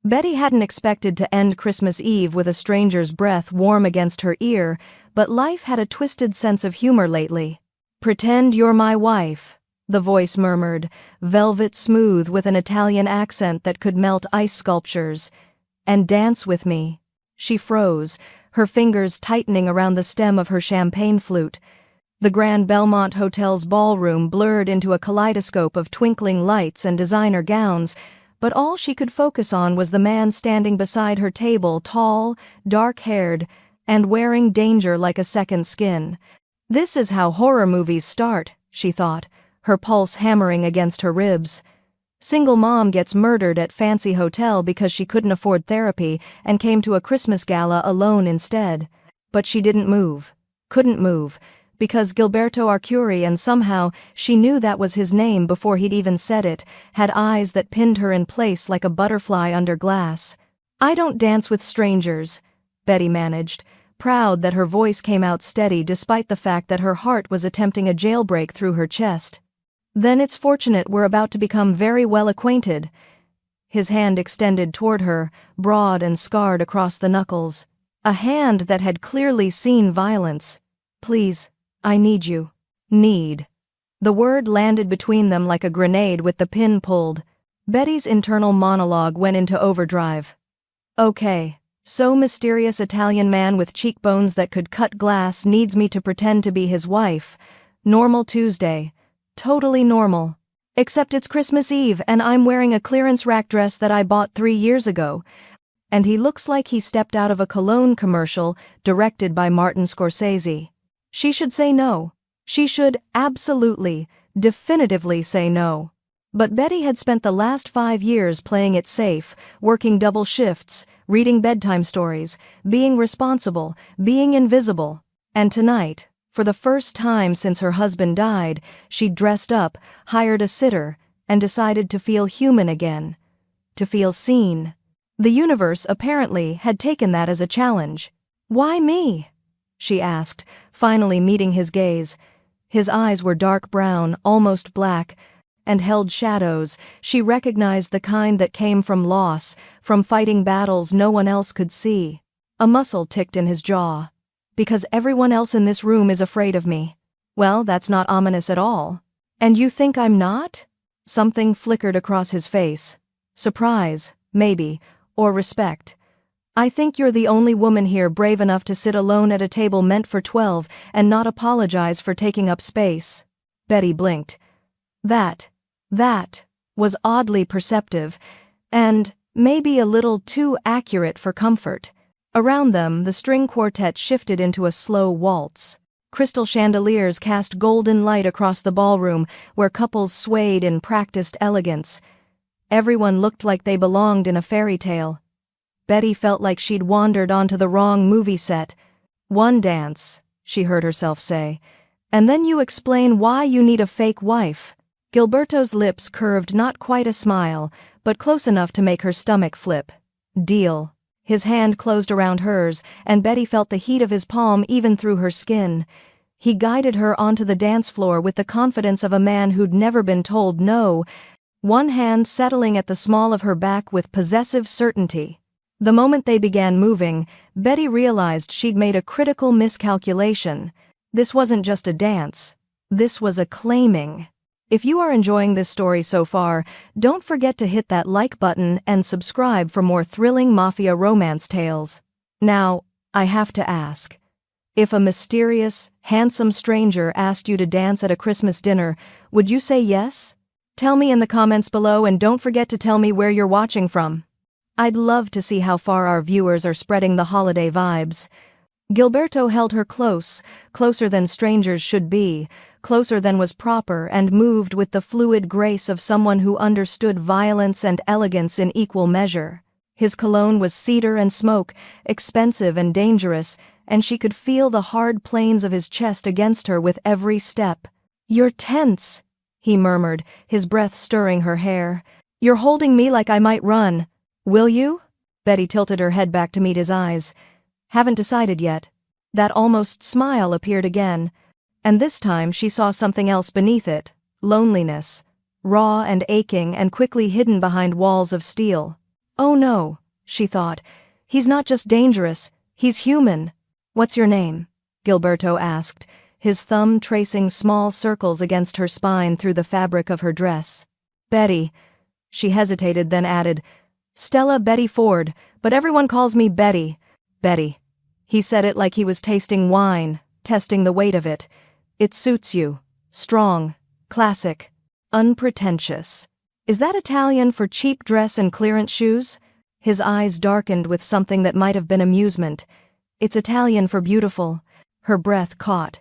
Betty hadn't expected to end Christmas Eve with a stranger's breath warm against her ear, but life had a twisted sense of humor lately. "Pretend you're my wife," the voice murmured, velvet smooth with an Italian accent that could melt ice sculptures. "And dance with me." She froze, her fingers tightening around the stem of her champagne flute. The Grand Belmont Hotel's ballroom blurred into a kaleidoscope of twinkling lights and designer gowns, but all she could focus on was the man standing beside her table, tall, dark-haired, and wearing danger like a second skin. This is how horror movies start, she thought, her pulse hammering against her ribs. Single mom gets murdered at fancy hotel because she couldn't afford therapy and came to a Christmas gala alone instead. But she didn't move. Couldn't move. Because Gilberto Arcuri, and somehow she knew that was his name before he'd even said it, had eyes that pinned her in place like a butterfly under glass. "I don't dance with strangers," Betty managed, proud that her voice came out steady despite the fact that her heart was attempting a jailbreak through her chest. "Then it's fortunate we're about to become very well acquainted." His hand extended toward her, broad and scarred across the knuckles. A hand that had clearly seen violence. "Please. I need you." Need. The word landed between them like a grenade with the pin pulled. Betty's internal monologue went into overdrive. "Okay, so mysterious Italian man with cheekbones that could cut glass needs me to pretend to be his wife. Normal Tuesday. Totally normal. Except it's Christmas Eve and I'm wearing a clearance rack dress that I bought 3 years ago. And he looks like he stepped out of a cologne commercial directed by Martin Scorsese. She should say no. She should absolutely, definitively say no. But Betty had spent the last 5 years playing it safe, working double shifts, reading bedtime stories, being responsible, being invisible. And tonight, for the first time since her husband died, she dressed up, hired a sitter, and decided to feel human again. To feel seen. The universe apparently had taken that as a challenge. "Why me?" she asked, finally meeting his gaze. His eyes were dark brown, almost black, and held shadows. She recognized the kind that came from loss, from fighting battles no one else could see. A muscle ticked in his jaw. "Because everyone else in this room is afraid of me." "Well, that's not ominous at all." "And you think I'm not?" Something flickered across his face. Surprise, maybe, or respect. "I think you're the only woman here brave enough to sit alone at a table meant for 12 and not apologize for taking up space." Betty blinked. That was oddly perceptive, and maybe a little too accurate for comfort. Around them, the string quartet shifted into a slow waltz. Crystal chandeliers cast golden light across the ballroom, where couples swayed in practiced elegance. Everyone looked like they belonged in a fairy tale. Betty felt like she'd wandered onto the wrong movie set. "One dance," she heard herself say, "and then you explain why you need a fake wife." Gilberto's lips curved not quite a smile, but close enough to make her stomach flip. "Deal." His hand closed around hers, and Betty felt the heat of his palm even through her skin. He guided her onto the dance floor with the confidence of a man who'd never been told no, one hand settling at the small of her back with possessive certainty. The moment they began moving, Betty realized she'd made a critical miscalculation. This wasn't just a dance. This was a claiming. If you are enjoying this story so far, don't forget to hit that like button and subscribe for more thrilling Mafia romance tales. Now, I have to ask. If a mysterious, handsome stranger asked you to dance at a Christmas dinner, would you say yes? Tell me in the comments below, and don't forget to tell me where you're watching from. I'd love to see how far our viewers are spreading the holiday vibes. Gilberto held her close, closer than strangers should be, closer than was proper, and moved with the fluid grace of someone who understood violence and elegance in equal measure. His cologne was cedar and smoke, expensive and dangerous, and she could feel the hard planes of his chest against her with every step. "You're tense," he murmured, his breath stirring her hair. "You're holding me like I might run. Will you?" Betty tilted her head back to meet his eyes. "Haven't decided yet." That almost smile appeared again, and this time she saw something else beneath it. Loneliness. Raw and aching and quickly hidden behind walls of steel. Oh no, she thought. He's not just dangerous, he's human. What's your name? Gilberto asked, his thumb tracing small circles against her spine through the fabric of her dress. Betty. She hesitated, then added, Stella Betty Ford, but everyone calls me Betty. Betty. He said it like he was tasting wine, testing the weight of it. It suits you. Strong. Classic. Unpretentious. Is that Italian for cheap dress and clearance shoes? His eyes darkened with something that might have been amusement. It's Italian for beautiful. Her breath caught.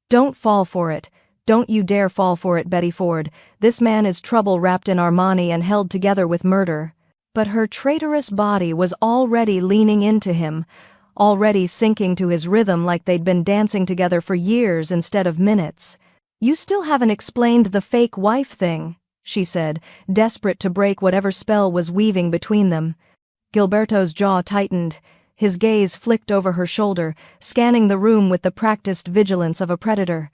Don't fall for it. Don't you dare fall for it, Betty Ford. This man is trouble wrapped in Armani and held together with murder. But her traitorous body was already leaning into him, already sinking to his rhythm like they'd been dancing together for years instead of minutes. You still haven't explained the fake wife thing, she said, desperate to break whatever spell was weaving between them. Gilberto's jaw tightened. His gaze flicked over her shoulder, scanning the room with the practiced vigilance of a predator.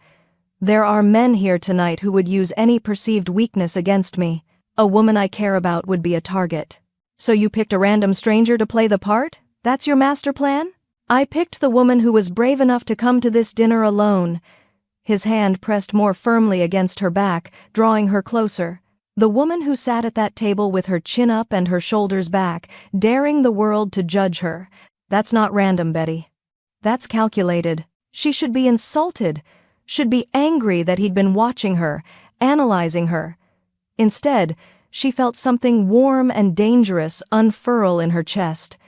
There are men here tonight who would use any perceived weakness against me. A woman I care about would be a target. So you picked a random stranger to play the part? That's your master plan? I picked the woman who was brave enough to come to this dinner alone. His hand pressed more firmly against her back, drawing her closer. The woman who sat at that table with her chin up and her shoulders back, daring the world to judge her. That's not random, Betty. That's calculated. She should be insulted, should be angry that he'd been watching her, analyzing her. Instead, she felt something warm and dangerous unfurl in her chest.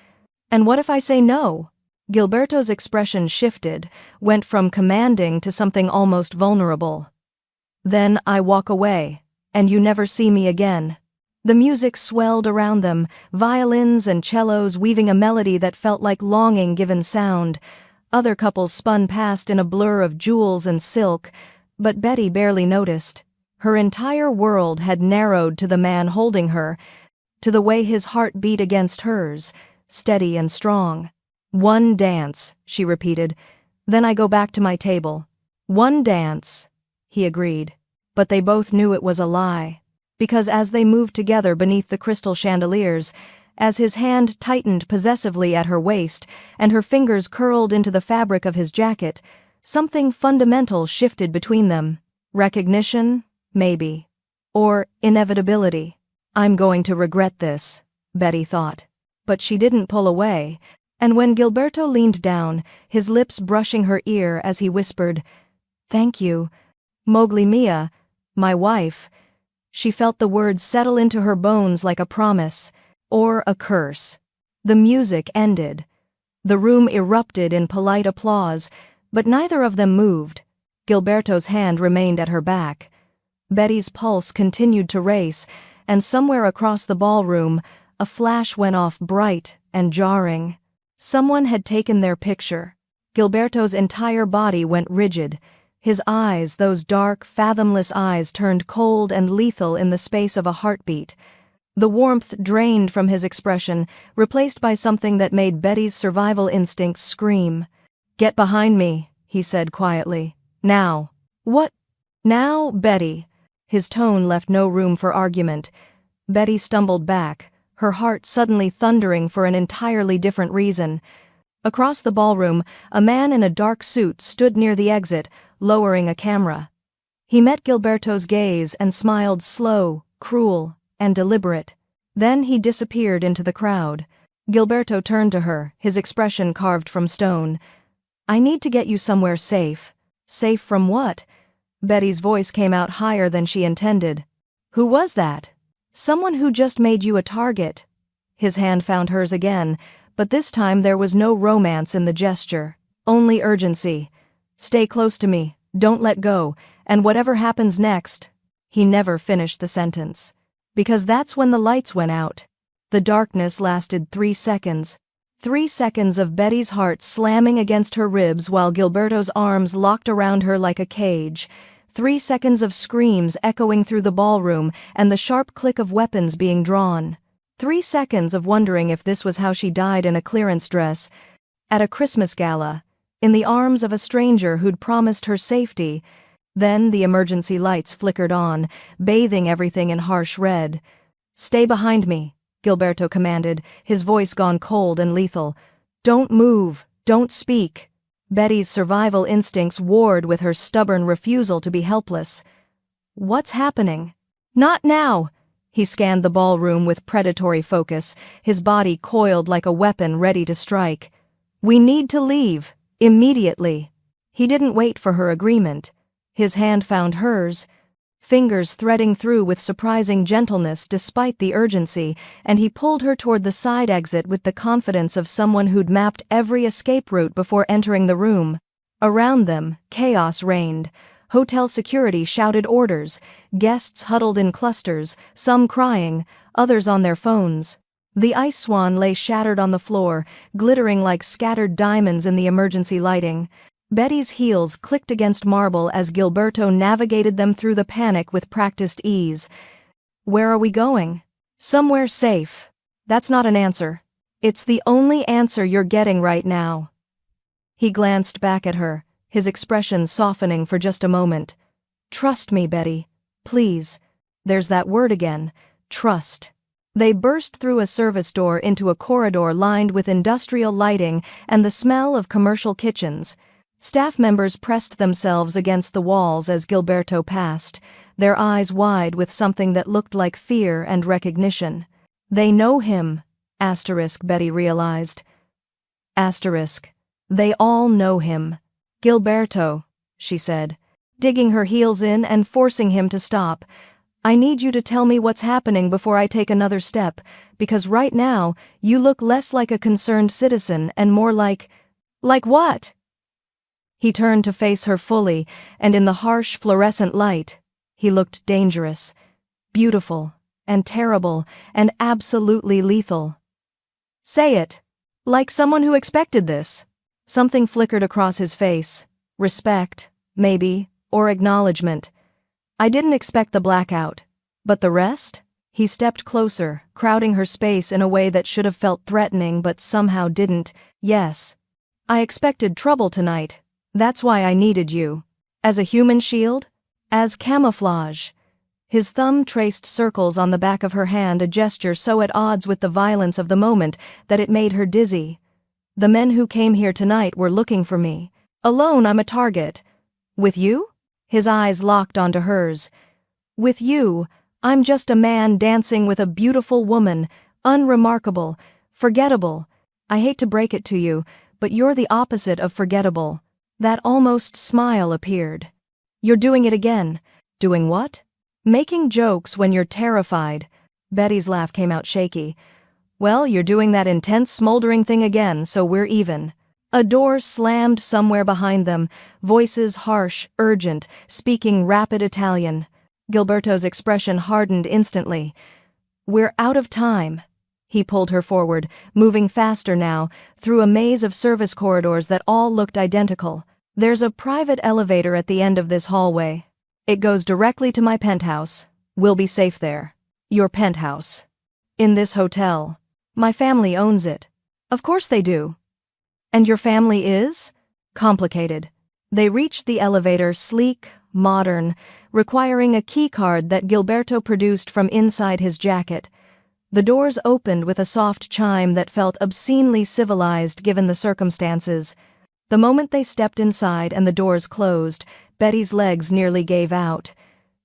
And what if I say no? Gilberto's expression shifted, went from commanding to something almost vulnerable. Then I walk away, and you never see me again. The music swelled around them, violins and cellos weaving a melody that felt like longing given sound. Other couples spun past in a blur of jewels and silk, but Betty barely noticed. Her entire world had narrowed to the man holding her, to the way his heart beat against hers, steady and strong. One dance, she repeated. Then I go back to my table. One dance, he agreed. But they both knew it was a lie. Because as they moved together beneath the crystal chandeliers, as his hand tightened possessively at her waist and her fingers curled into the fabric of his jacket, something fundamental shifted between them. Recognition? Maybe. Or inevitability. I'm going to regret this, Betty thought. But she didn't pull away, and when Gilberto leaned down, his lips brushing her ear as he whispered, Thank you, Mowgli Mia, my wife, she felt the words settle into her bones like a promise, or a curse. The music ended. The room erupted in polite applause, but neither of them moved. Gilberto's hand remained at her back. Betty's pulse continued to race, and somewhere across the ballroom, a flash went off bright and jarring. Someone had taken their picture. Gilberto's entire body went rigid. His eyes, those dark, fathomless eyes, turned cold and lethal in the space of a heartbeat. The warmth drained from his expression, replaced by something that made Betty's survival instincts scream. Get behind me, he said quietly. Now. What? Now, Betty? His tone left no room for argument. Betty stumbled back, her heart suddenly thundering for an entirely different reason. Across the ballroom, a man in a dark suit stood near the exit, lowering a camera. He met Gilberto's gaze and smiled slow, cruel, and deliberate. Then he disappeared into the crowd. Gilberto turned to her, his expression carved from stone. I need to get you somewhere safe. Safe from what? Betty's voice came out higher than she intended. Who was that? Someone who just made you a target. His hand found hers again, but this time there was no romance in the gesture, only urgency. Stay close to me, don't let go, and whatever happens next. He never finished the sentence. Because that's when the lights went out. The darkness lasted 3 seconds. 3 seconds of Betty's heart slamming against her ribs while Gilberto's arms locked around her like a cage. 3 seconds of screams echoing through the ballroom and the sharp click of weapons being drawn. 3 seconds of wondering if this was how she died in a clearance dress, at a Christmas gala, in the arms of a stranger who'd promised her safety. Then the emergency lights flickered on, bathing everything in harsh red. Stay behind me, Gilberto commanded, his voice gone cold and lethal. "Don't move, don't speak." Betty's survival instincts warred with her stubborn refusal to be helpless. "What's happening?" "Not now!" He scanned the ballroom with predatory focus, his body coiled like a weapon ready to strike. "We need to leave, immediately." He didn't wait for her agreement. His hand found hers, fingers threading through with surprising gentleness despite the urgency, and he pulled her toward the side exit with the confidence of someone who'd mapped every escape route before entering the room. Around them, chaos reigned. Hotel security shouted orders, guests huddled in clusters, some crying, others on their phones. The ice swan lay shattered on the floor, glittering like scattered diamonds in the emergency lighting. Betty's heels clicked against marble as Gilberto navigated them through the panic with practiced ease. "Where are we going?" "Somewhere safe." "That's not an answer." "It's the only answer you're getting right now." He glanced back at her, his expression softening for just a moment. "Trust me, Betty. Please." There's that word again. Trust. They burst through a service door into a corridor lined with industrial lighting and the smell of commercial kitchens. Staff members pressed themselves against the walls as Gilberto passed, their eyes wide with something that looked like fear and recognition. "They know him," Betty realized. They all know him. "Gilberto," she said, digging her heels in and forcing him to stop. "I need you to tell me what's happening before I take another step, because right now, you look less like a concerned citizen and more like..." "Like what?" He turned to face her fully, and in the harsh fluorescent light, he looked dangerous, beautiful, and terrible, and absolutely lethal. "Say it. Like someone who expected this." Something flickered across his face. Respect, maybe, or acknowledgement. "I didn't expect the blackout. But the rest?" He stepped closer, crowding her space in a way that should have felt threatening but somehow didn't. "Yes. I expected trouble tonight. That's why I needed you. As a human shield? As camouflage." His thumb traced circles on the back of her hand, a gesture so at odds with the violence of the moment that it made her dizzy. "The men who came here tonight were looking for me. Alone I'm a target. With you?" His eyes locked onto hers. "With you, I'm just a man dancing with a beautiful woman, unremarkable, forgettable. I hate to break it to you, but you're the opposite of forgettable." That almost smile appeared. "You're doing it again." "Doing what?" "Making jokes when you're terrified." Betty's laugh came out shaky. "Well, you're doing that intense, smoldering thing again, so we're even." A door slammed somewhere behind them, voices harsh, urgent, speaking rapid Italian. Gilberto's expression hardened instantly. "We're out of time." He pulled her forward, moving faster now, through a maze of service corridors that all looked identical. "There's a private elevator at the end of this hallway. It goes directly to my penthouse. We'll be safe there." "Your penthouse?" "In this hotel. My family owns it." "Of course they do." "And your family is?" "Complicated." They reached the elevator, sleek, modern, requiring a keycard that Gilberto produced from inside his jacket. The doors opened with a soft chime that felt obscenely civilized given the circumstances. The moment they stepped inside and the doors closed, Betty's legs nearly gave out.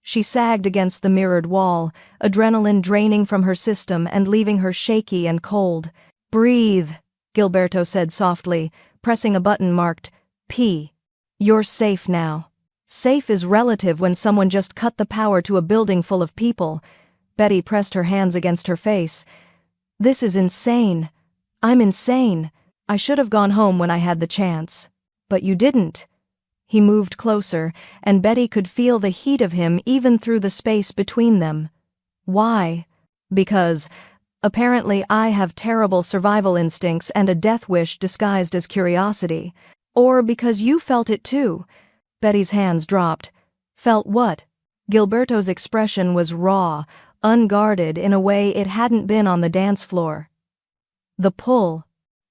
She sagged against the mirrored wall, adrenaline draining from her system and leaving her shaky and cold. "Breathe," Gilberto said softly, pressing a button marked P. "You're safe now." Safe is relative when someone just cut the power to a building full of people. Betty pressed her hands against her face. "This is insane. I'm insane. I should have gone home when I had the chance. But you didn't." He moved closer, and Betty could feel the heat of him even through the space between them. "Why?" "Because, apparently I have terrible survival instincts and a death wish disguised as curiosity. Or because you felt it too." Betty's hands dropped. "Felt what?" Gilberto's expression was raw, unguarded in a way it hadn't been on the dance floor. "The pull.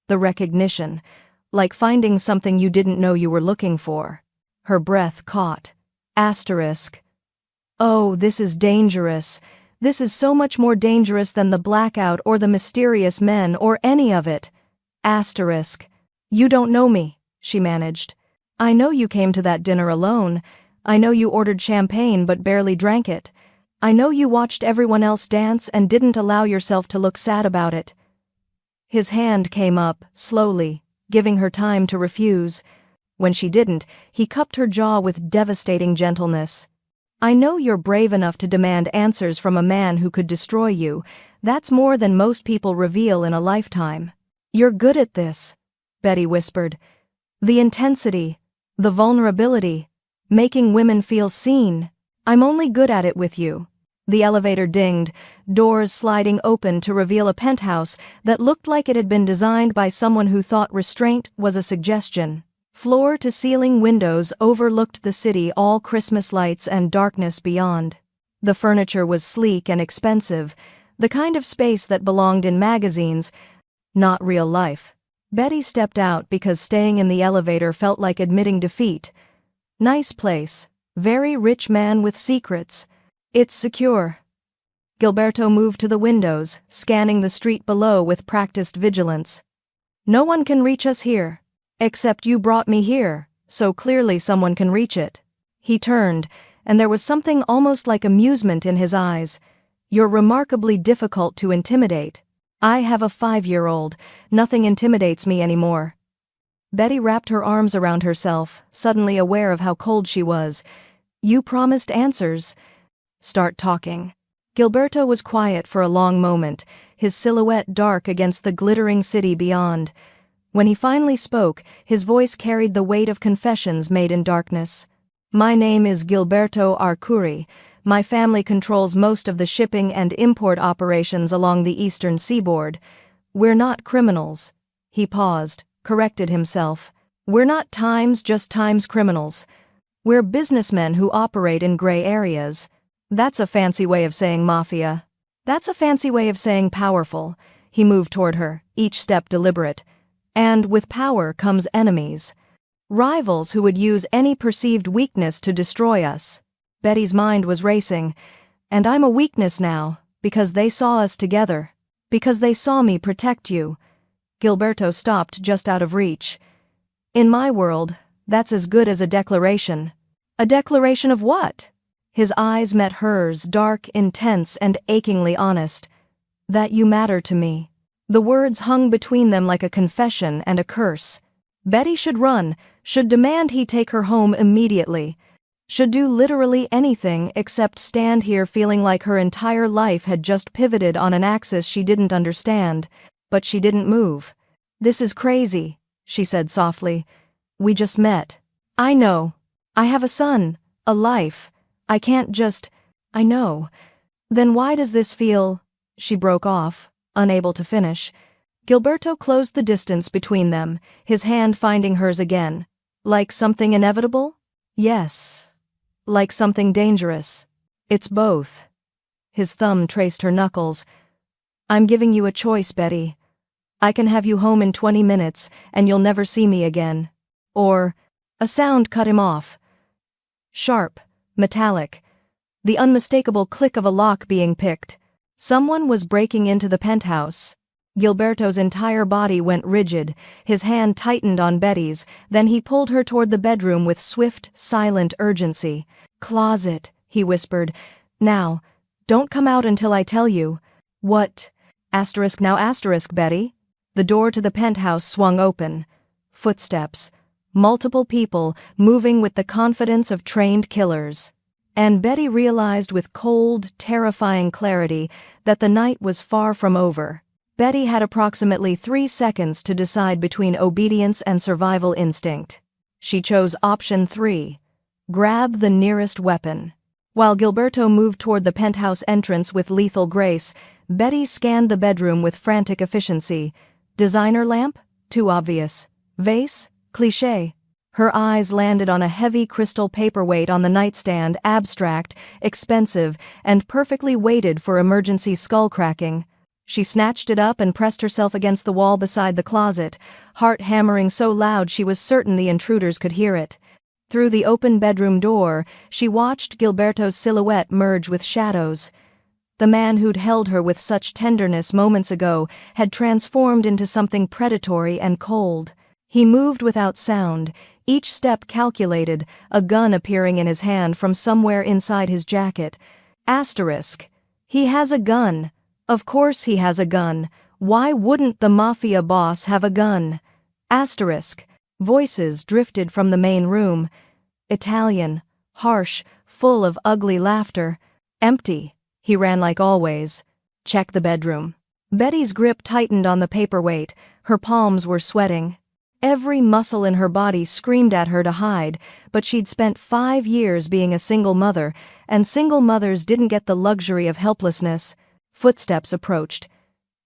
The recognition. Like finding something you didn't know you were looking for." Her breath caught. "Oh, this is dangerous." This is so much more dangerous than the blackout or the mysterious men or any of it. Asterisk. You don't know me, she managed. I know you came to that dinner alone. I know you ordered champagne but barely drank it. I know you watched everyone else dance and didn't allow yourself to look sad about it. His hand came up, slowly, giving her time to refuse. When she didn't, he cupped her jaw with devastating gentleness. I know you're brave enough to demand answers from a man who could destroy you. That's more than most people reveal in a lifetime. You're good at this, Betty whispered. The intensity, the vulnerability, making women feel seen. I'm only good at it with you. The elevator dinged, doors sliding open to reveal a penthouse that looked like it had been designed by someone who thought restraint was a suggestion. Floor-to-ceiling windows overlooked the city, all Christmas lights and darkness beyond. The furniture was sleek and expensive, the kind of space that belonged in magazines, not real life. Betty stepped out because staying in the elevator felt like admitting defeat. Nice place, very rich man with secrets. It's secure. Gilberto moved to the windows, scanning the street below with practiced vigilance. No one can reach us here. Except you brought me here, so clearly someone can reach it. He turned, and there was something almost like amusement in his eyes. You're remarkably difficult to intimidate. I have a 5-year-old. Nothing intimidates me anymore. Betty wrapped her arms around herself, suddenly aware of how cold she was. You promised answers. Start talking. Gilberto was quiet for a long moment, his silhouette dark against the glittering city beyond. When he finally spoke, his voice carried the weight of confessions made in darkness. My name is Gilberto Arcuri. My family controls most of the shipping and import operations along the eastern seaboard. We're not criminals. He paused, corrected himself. We're not just times criminals. We're businessmen who operate in gray areas. That's a fancy way of saying mafia. That's a fancy way of saying powerful. He moved toward her, each step deliberate. And with power comes enemies. Rivals who would use any perceived weakness to destroy us. Betty's mind was racing. And I'm a weakness now, because they saw us together. Because they saw me protect you. Gilberto stopped just out of reach. In my world, that's as good as a declaration. A declaration of what? His eyes met hers, dark, intense, and achingly honest. That you matter to me. The words hung between them like a confession and a curse. Betty should run, should demand he take her home immediately. Should do literally anything except stand here feeling like her entire life had just pivoted on an axis she didn't understand. But she didn't move. This is crazy, she said softly. We just met. I know. I have a son, a life. I can't just... I know. Then why does this feel... She broke off, unable to finish. Gilberto closed the distance between them, his hand finding hers again. Like something inevitable? Yes. Like something dangerous. It's both. His thumb traced her knuckles. I'm giving you a choice, Betty. I can have you home in 20 minutes, and you'll never see me again. Or... A sound cut him off. Sharp, metallic. The unmistakable click of a lock being picked. Someone was breaking into the penthouse. Gilberto's entire body went rigid, his hand tightened on Betty's, then he pulled her toward the bedroom with swift, silent urgency. Closet, he whispered. Now, don't come out until I tell you. What? Now, Betty? The door to the penthouse swung open. Footsteps. Multiple people, moving with the confidence of trained killers. And Betty realized with cold, terrifying clarity that the night was far from over. Betty had approximately 3 seconds to decide between obedience and survival instinct. She chose option 3. Grab the nearest weapon. While Gilberto moved toward the penthouse entrance with lethal grace, Betty scanned the bedroom with frantic efficiency. Designer lamp? Too obvious. Vase? Cliché. Her eyes landed on a heavy crystal paperweight on the nightstand, abstract, expensive, and perfectly weighted for emergency skull-cracking. She snatched it up and pressed herself against the wall beside the closet, heart hammering so loud she was certain the intruders could hear it. Through the open bedroom door, she watched Gilberto's silhouette merge with shadows. The man who'd held her with such tenderness moments ago had transformed into something predatory and cold. He moved without sound, each step calculated, a gun appearing in his hand from somewhere inside his jacket. Asterisk. He has a gun. Of course he has a gun. Why wouldn't the Mafia boss have a gun? Asterisk. Voices drifted from the main room. Italian, harsh, full of ugly laughter. Empty. He ran like always. Check the bedroom. Betty's grip tightened on the paperweight. Her palms were sweating. Every muscle in her body screamed at her to hide, but she'd spent 5 years being a single mother, and single mothers didn't get the luxury of helplessness. Footsteps approached.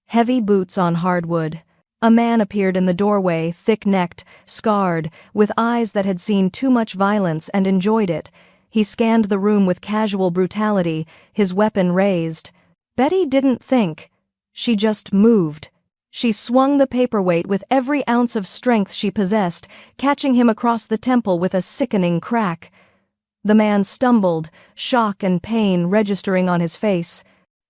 Heavy boots on hardwood. A man appeared in the doorway, thick-necked, scarred, with eyes that had seen too much violence and enjoyed it. He scanned the room with casual brutality, his weapon raised. Betty didn't think. She just moved. She swung the paperweight with every ounce of strength she possessed, catching him across the temple with a sickening crack. The man stumbled, shock and pain registering on his face.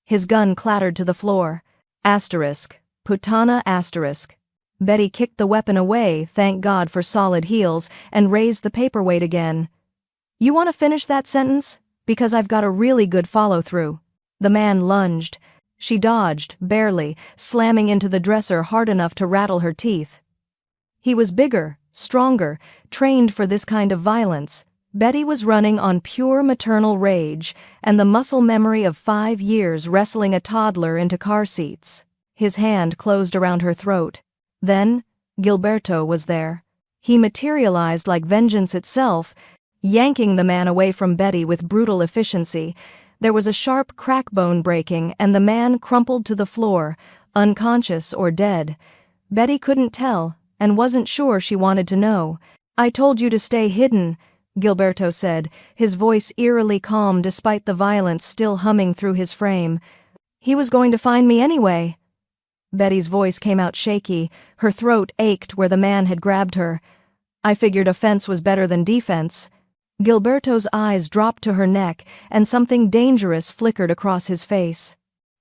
His gun clattered to the floor. Asterisk. Putana asterisk. Betty kicked the weapon away, thank God for solid heels, and raised the paperweight again. You want to finish that sentence? Because I've got a really good follow-through. The man lunged. She dodged, barely, slamming into the dresser hard enough to rattle her teeth. He was bigger, stronger, trained for this kind of violence. Betty was running on pure maternal rage, and the muscle memory of 5 years wrestling a toddler into car seats. His hand closed around her throat. Then, Gilberto was there. He materialized like vengeance itself, yanking the man away from Betty with brutal efficiency. There was a sharp crack, bone breaking, and the man crumpled to the floor, unconscious or dead. Betty couldn't tell, and wasn't sure she wanted to know. I told you to stay hidden, Gilberto said, his voice eerily calm despite the violence still humming through his frame. He was going to find me anyway. Betty's voice came out shaky, her throat ached where the man had grabbed her. I figured offense was better than defense. Gilberto's eyes dropped to her neck, and something dangerous flickered across his face.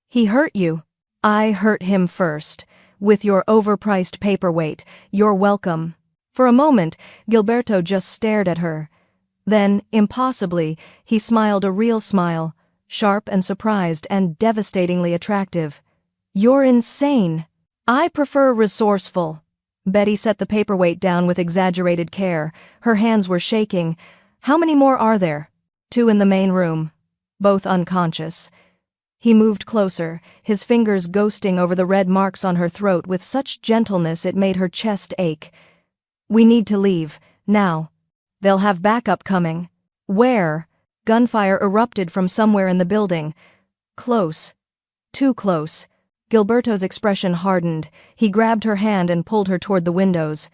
He hurt you. I hurt him first. With your overpriced paperweight, you're welcome. For a moment, Gilberto just stared at her. Then, impossibly, he smiled a real smile, sharp and surprised and devastatingly attractive. You're insane. I prefer resourceful. Betty set the paperweight down with exaggerated care. Her hands were shaking. How many more are there? 2 in the main room. Both unconscious. He moved closer, his fingers ghosting over the red marks on her throat with such gentleness it made her chest ache. We need to leave, now. They'll have backup coming. Where? Gunfire erupted from somewhere in the building. Close. Too close. Gilberto's expression hardened. He grabbed her hand and pulled her toward the windows.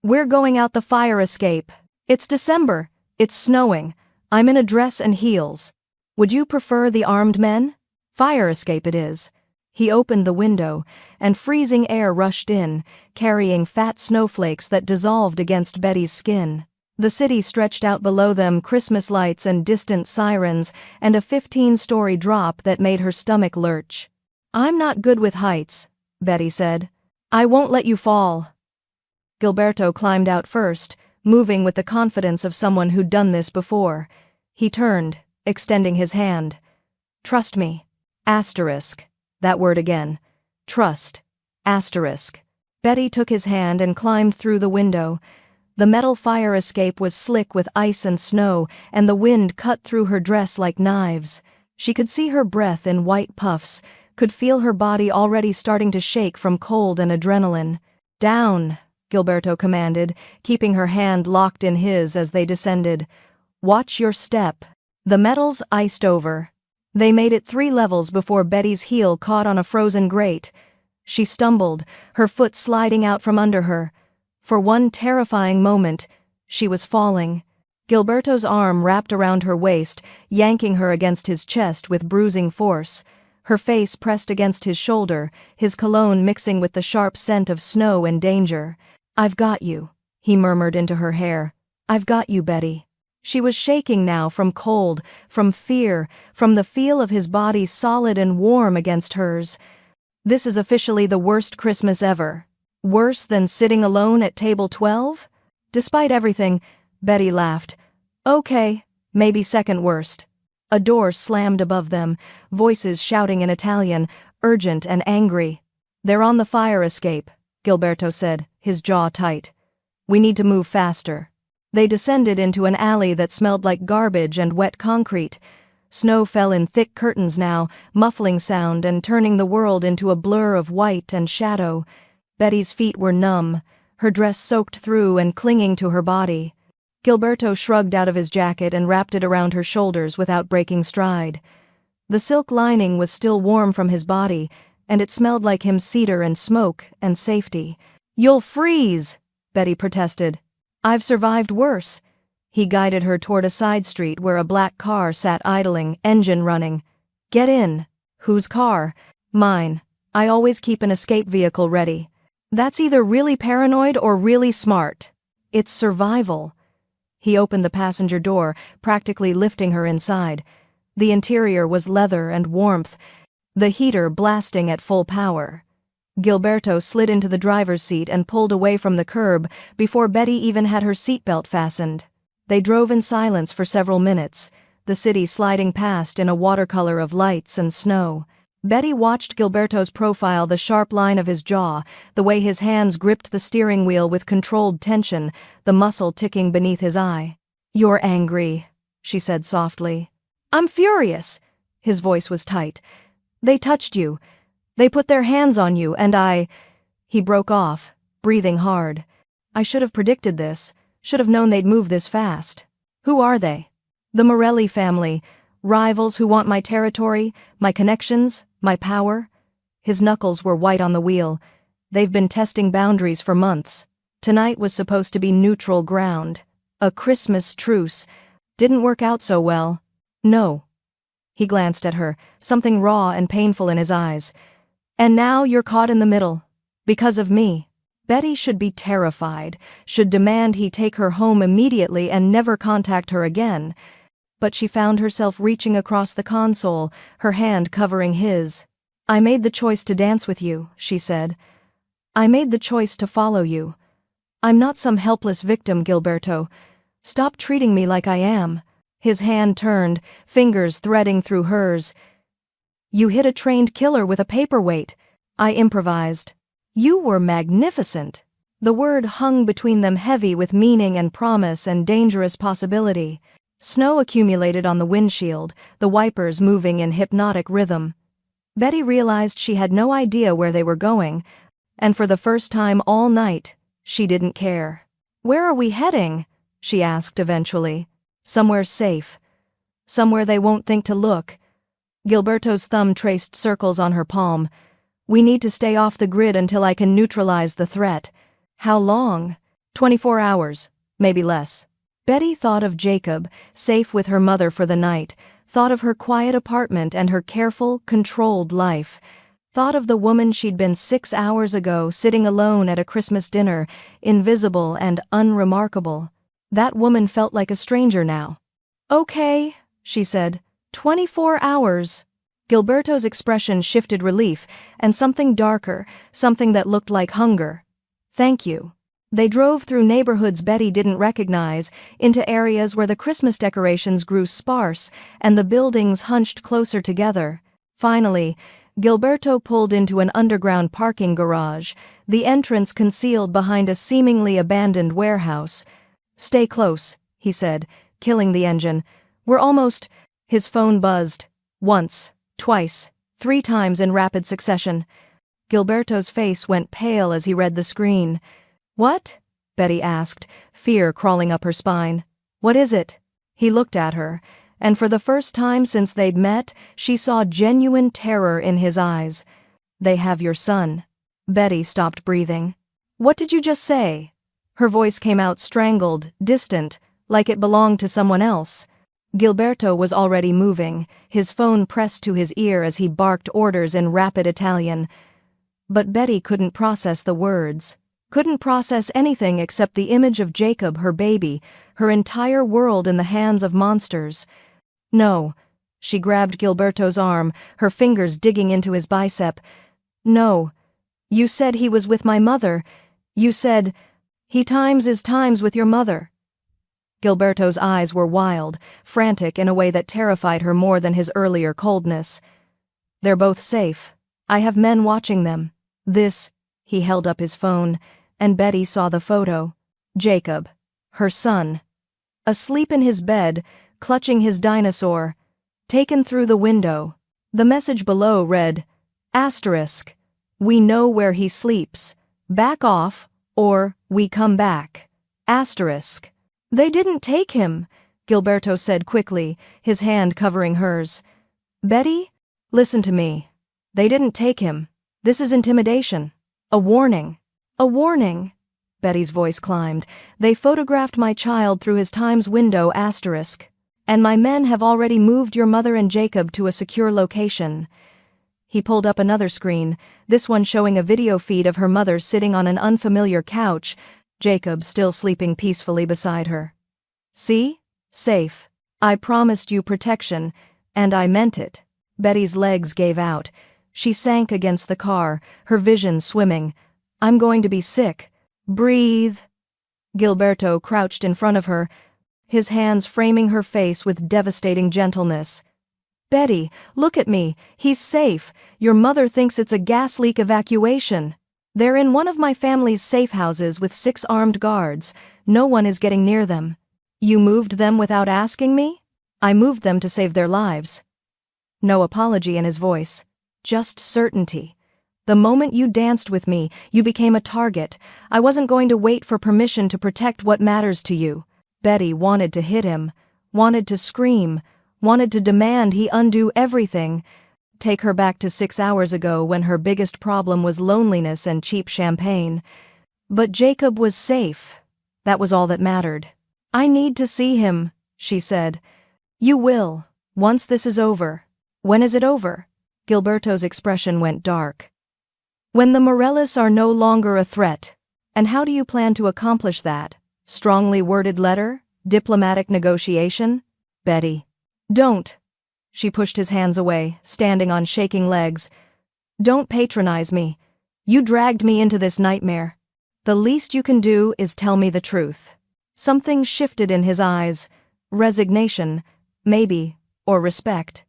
We're going out the fire escape. It's December. It's snowing. I'm in a dress and heels. Would you prefer the armed men? Fire escape it is. He opened the window, and freezing air rushed in, carrying fat snowflakes that dissolved against Betty's skin. The city stretched out below them, Christmas lights and distant sirens, and a 15-story drop that made her stomach lurch. I'm not good with heights, Betty said. I won't let you fall. Gilberto climbed out first, moving with the confidence of someone who'd done this before. He turned, extending his hand. Trust me. Asterisk. That word again. Trust. Asterisk. Betty took his hand and climbed through the window. The metal fire escape was slick with ice and snow, and the wind cut through her dress like knives. She could see her breath in white puffs, could feel her body already starting to shake from cold and adrenaline. Down, Gilberto commanded, keeping her hand locked in his as they descended. Watch your step. The metals iced over. They made it 3 levels before Betty's heel caught on a frozen grate. She stumbled, her foot sliding out from under her. For one terrifying moment, she was falling. Gilberto's arm wrapped around her waist, yanking her against his chest with bruising force. Her face pressed against his shoulder, his cologne mixing with the sharp scent of snow and danger. I've got you, he murmured into her hair. I've got you, Betty. She was shaking now from cold, from fear, from the feel of his body solid and warm against hers. This is officially the worst Christmas ever. Worse than sitting alone at table 12? Despite everything, Betty laughed. Okay, maybe second worst. A door slammed above them, voices shouting in Italian, urgent and angry. They're on the fire escape, Gilberto said, his jaw tight. We need to move faster. They descended into an alley that smelled like garbage and wet concrete. Snow fell in thick curtains now, muffling sound and turning the world into a blur of white and shadow. Betty's feet were numb, her dress soaked through and clinging to her body. Gilberto shrugged out of his jacket and wrapped it around her shoulders without breaking stride. The silk lining was still warm from his body, and it smelled like him cedar and smoke and safety. You'll freeze, Betty protested. I've survived worse. He guided her toward a side street where a black car sat idling, engine running. Get in. Whose car? Mine. I always keep an escape vehicle ready. That's either really paranoid or really smart. It's survival. He opened the passenger door, practically lifting her inside. The interior was leather and warmth, the heater blasting at full power. Gilberto slid into the driver's seat and pulled away from the curb before Betty even had her seatbelt fastened. They drove in silence for several minutes, the city sliding past in a watercolor of lights and snow. Betty watched Gilberto's profile, the sharp line of his jaw, the way his hands gripped the steering wheel with controlled tension, the muscle ticking beneath his eye. You're angry, she said softly. I'm furious. His voice was tight. They touched you. They put their hands on you, and I... He broke off, breathing hard. I should have predicted this, should have known they'd move this fast. Who are they? The Morelli family, rivals who want my territory, my connections, my power. His knuckles were white on the wheel. They've been testing boundaries for months. Tonight was supposed to be neutral ground. A Christmas truce. Didn't work out so well. No. He glanced at her, something raw and painful in his eyes. And now you're caught in the middle. Because of me. Betty should be terrified, should demand he take her home immediately and never contact her again. But she found herself reaching across the console, her hand covering his. I made the choice to dance with you, she said. I made the choice to follow you. I'm not some helpless victim, Gilberto. Stop treating me like I am. His hand turned, fingers threading through hers. You hit a trained killer with a paperweight. I improvised. You were magnificent. The word hung between them, heavy with meaning and promise and dangerous possibility. Snow accumulated on the windshield, the wipers moving in hypnotic rhythm. Betty realized she had no idea where they were going, and for the first time all night, she didn't care. Where are we heading? She asked eventually. Somewhere safe. Somewhere they won't think to look. Gilberto's thumb traced circles on her palm. We need to stay off the grid until I can neutralize the threat. How long? 24 hours, maybe less. Betty thought of Jacob, safe with her mother for the night, thought of her quiet apartment and her careful, controlled life, thought of the woman she'd been 6 hours ago sitting alone at a Christmas dinner, invisible and unremarkable. That woman felt like a stranger now. Okay, she said. 24 hours. Gilberto's expression shifted relief, and something darker, something that looked like hunger. Thank you. They drove through neighborhoods Betty didn't recognize, into areas where the Christmas decorations grew sparse and the buildings hunched closer together. Finally, Gilberto pulled into an underground parking garage, the entrance concealed behind a seemingly abandoned warehouse. Stay close, he said, killing the engine. We're almost... His phone buzzed. Once, twice, 3 times in rapid succession. Gilberto's face went pale as he read the screen. What? Betty asked, fear crawling up her spine. What is it? He looked at her, and for the first time since they'd met, she saw genuine terror in his eyes. They have your son. Betty stopped breathing. What did you just say? Her voice came out strangled, distant, like it belonged to someone else. Gilberto was already moving, his phone pressed to his ear as he barked orders in rapid Italian. But Betty couldn't process the words. Couldn't process anything except the image of Jacob, her baby, her entire world in the hands of monsters. No. She grabbed Gilberto's arm, her fingers digging into his bicep. No. You said he was with my mother. You said, he is times with your mother. Gilberto's eyes were wild, frantic in a way that terrified her more than his earlier coldness. They're both safe. I have men watching them. He held up his phone, and Betty saw the photo. Jacob, her son, asleep in his bed, clutching his dinosaur, taken through the window. The message below read, *, we know where he sleeps. Back off, or we come back. *. They didn't take him, Gilberto said quickly, his hand covering hers. Betty, listen to me. They didn't take him. This is intimidation. A warning. A warning. Betty's voice climbed. They photographed my child through his Times window *. And my men have already moved your mother and Jacob to a secure location. He pulled up another screen, this one showing a video feed of her mother sitting on an unfamiliar couch, Jacob still sleeping peacefully beside her. See? Safe. I promised you protection, and I meant it. Betty's legs gave out. She sank against the car, her vision swimming. I'm going to be sick. Breathe. Gilberto crouched in front of her, his hands framing her face with devastating gentleness. Betty, look at me. He's safe. Your mother thinks it's a gas leak evacuation. They're in one of my family's safe houses with 6 armed guards. No one is getting near them. You moved them without asking me? I moved them to save their lives. No apology in his voice. Just certainty. The moment you danced with me, you became a target. I wasn't going to wait for permission to protect what matters to you. Betty wanted to hit him, wanted to scream, wanted to demand he undo everything. Take her back to 6 hours ago when her biggest problem was loneliness and cheap champagne. But Jacob was safe. That was all that mattered. I need to see him, she said. You will, once this is over. When is it over? Gilberto's expression went dark. When the Morellis are no longer a threat. And how do you plan to accomplish that? Strongly worded letter? Diplomatic negotiation? Betty. Don't. She pushed his hands away, standing on shaking legs. Don't patronize me. You dragged me into this nightmare. The least you can do is tell me the truth. Something shifted in his eyes. Resignation, maybe, or respect.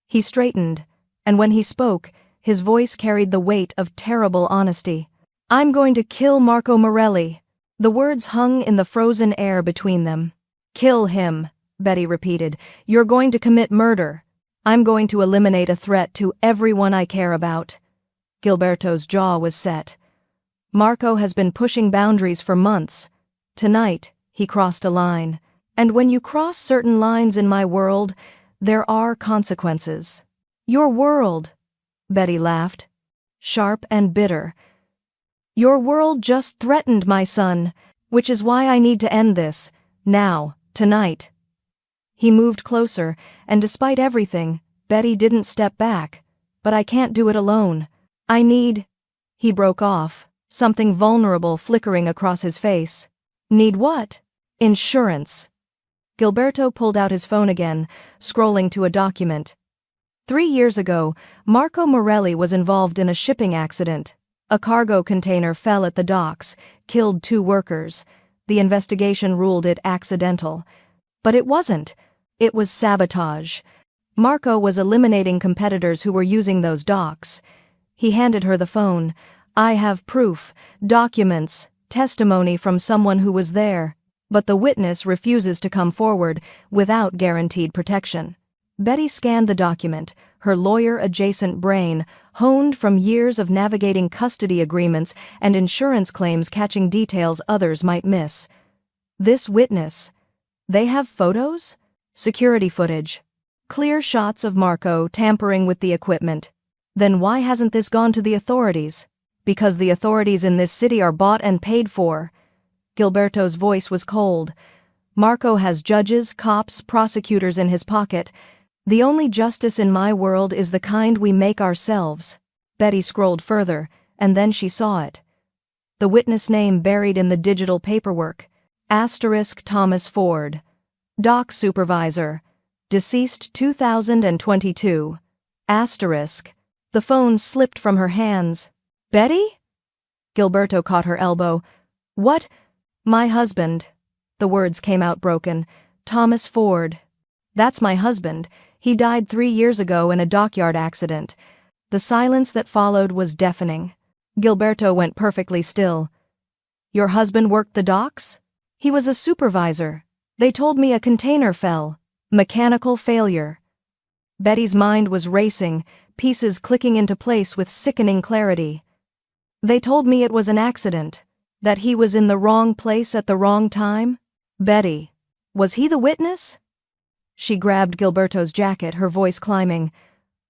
He straightened, and when he spoke, his voice carried the weight of terrible honesty. I'm going to kill Marco Morelli. The words hung in the frozen air between them. Kill him, Betty repeated. You're going to commit murder. I'm going to eliminate a threat to everyone I care about. Gilberto's jaw was set. Marco has been pushing boundaries for months. Tonight, he crossed a line. And when you cross certain lines in my world, there are consequences. Your world, Betty laughed, sharp and bitter. Your world just threatened my son, which is why I need to end this, now, tonight. He moved closer, and despite everything, Betty didn't step back. But I can't do it alone. I need... He broke off, something vulnerable flickering across his face. Need what? Insurance. Gilberto pulled out his phone again, scrolling to a document. 3 years ago, Marco Morelli was involved in a shipping accident. A cargo container fell at the docks, killed 2 workers. The investigation ruled it accidental. But it wasn't. It was sabotage. Marco was eliminating competitors who were using those docks. He handed her the phone. I have proof, documents, testimony from someone who was there. But the witness refuses to come forward without guaranteed protection. Betty scanned the document, her lawyer-adjacent brain, honed from years of navigating custody agreements and insurance claims catching details others might miss. This witness. They have photos? Security footage. Clear shots of Marco tampering with the equipment. Then why hasn't this gone to the authorities? Because the authorities in this city are bought and paid for. Gilberto's voice was cold. Marco has judges, cops, prosecutors in his pocket. The only justice in my world is the kind we make ourselves. Betty scrolled further, and then she saw it. The witness name buried in the digital paperwork. Asterisk Thomas Ford. Dock supervisor. Deceased 2022. Asterisk. The phone slipped from her hands. Betty? Gilberto caught her elbow. What? My husband. The words came out broken. Thomas Ford. That's my husband. He died 3 years ago in a dockyard accident. The silence that followed was deafening. Gilberto went perfectly still. Your husband worked the docks? He was a supervisor. They told me a container fell. Mechanical failure. Betty's mind was racing, pieces clicking into place with sickening clarity. They told me it was an accident. That he was in the wrong place at the wrong time? Betty. Was he the witness? She grabbed Gilberto's jacket, her voice climbing.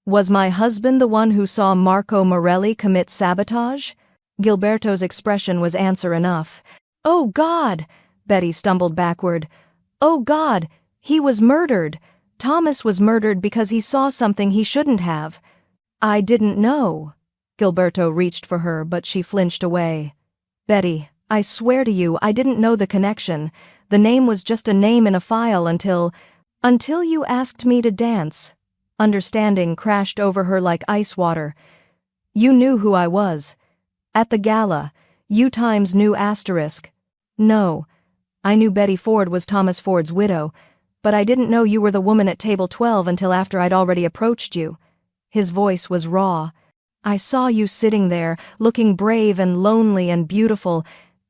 Was my husband the one who saw Marco Morelli commit sabotage? Gilberto's expression was answer enough. Oh God! Betty stumbled backward. Oh God! He was murdered. Thomas was murdered because he saw something he shouldn't have. I didn't know. Gilberto reached for her, but she flinched away. Betty, I swear to you, I didn't know the connection. The name was just a name in a file until you asked me to dance. Understanding crashed over her like ice water. You knew who I was. At the gala, you times knew asterisk. No, I knew Betty Ford was Thomas Ford's widow, but I didn't know you were the woman at table 12 until after I'd already approached you. His voice was raw. I saw you sitting there, looking brave and lonely and beautiful,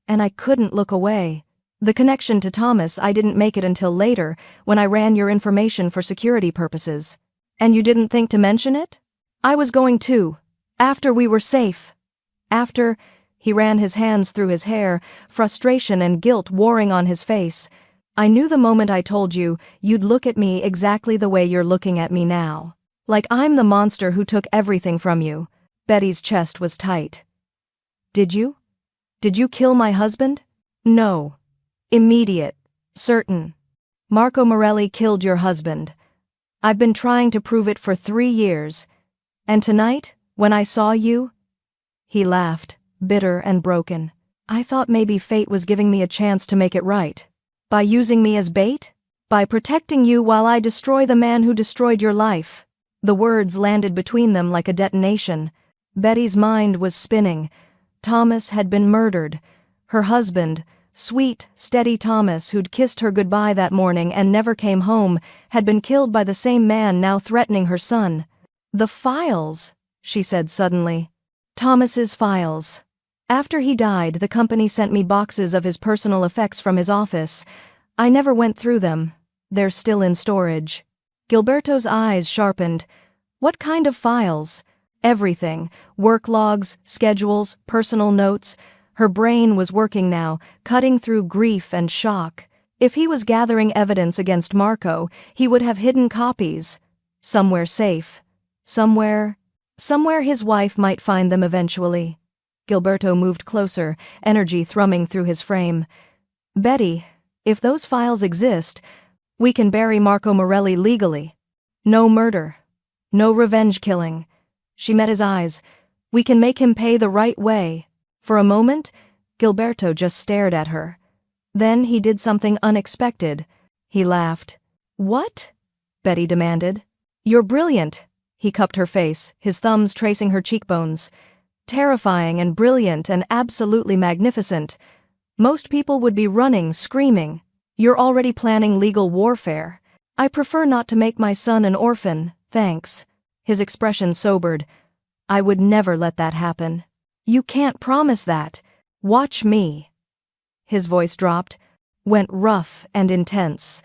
and I couldn't look away. The connection to Thomas, I didn't make it until later, when I ran your information for security purposes. And you didn't think to mention it? I was going to. After we were safe. After, he ran his hands through his hair, frustration and guilt warring on his face. I knew the moment I told you, you'd look at me exactly the way you're looking at me now. Like I'm the monster who took everything from you. Betty's chest was tight. Did you? Did you kill my husband? No. Immediate. Certain. Marco Morelli killed your husband. I've been trying to prove it for 3 years. And tonight, when I saw you... He laughed, bitter and broken. I thought maybe fate was giving me a chance to make it right. By using me as bait? By protecting you while I destroy the man who destroyed your life. The words landed between them like a detonation. Betty's mind was spinning. Thomas had been murdered. Her husband, sweet, steady Thomas, who'd kissed her goodbye that morning and never came home, had been killed by the same man now threatening her son. The files, she said suddenly. Thomas's files. After he died, the company sent me boxes of his personal effects from his office. I never went through them. They're still in storage. Gilberto's eyes sharpened. What kind of files? Everything. Work logs, schedules, personal notes. Her brain was working now, cutting through grief and shock. If he was gathering evidence against Marco, he would have hidden copies. Somewhere safe. Somewhere his wife might find them eventually. Gilberto moved closer, energy thrumming through his frame. Betty, if those files exist, we can bury Marco Morelli legally. No murder. No revenge killing. She met his eyes. We can make him pay the right way. For a moment, Gilberto just stared at her. Then he did something unexpected. He laughed. What? Betty demanded. You're brilliant. He cupped her face, his thumbs tracing her cheekbones. Terrifying and brilliant and absolutely magnificent. Most people would be running, screaming. You're already planning legal warfare. I prefer not to make my son an orphan, thanks. His expression sobered. I would never let that happen. You can't promise that. Watch me. His voice dropped, went rough and intense.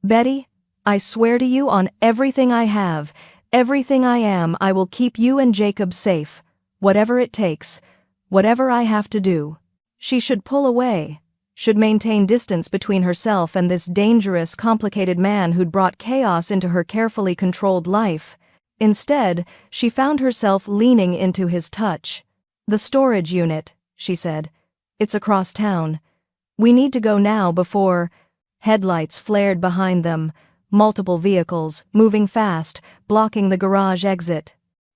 Betty, I swear to you on everything I have, everything I am, I will keep you and Jacob safe, whatever it takes, whatever I have to do. She should pull away, should maintain distance between herself and this dangerous, complicated man who'd brought chaos into her carefully controlled life. Instead, she found herself leaning into his touch. The storage unit, she said. It's across town. We need to go now before... Headlights flared behind them. Multiple vehicles, moving fast, blocking the garage exit.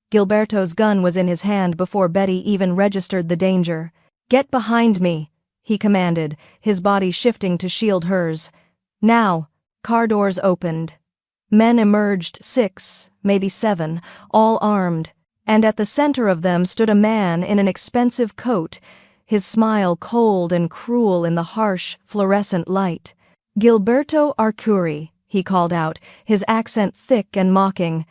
Gilberto's gun was in his hand before Betty even registered the danger. "Get behind me," he commanded, his body shifting to shield hers. Now, car doors opened. Men emerged, 6, maybe 7, all armed, and at the center of them stood a man in an expensive coat, his smile cold and cruel in the harsh, fluorescent light. "Gilberto Arcuri," he called out, his accent thick and mocking.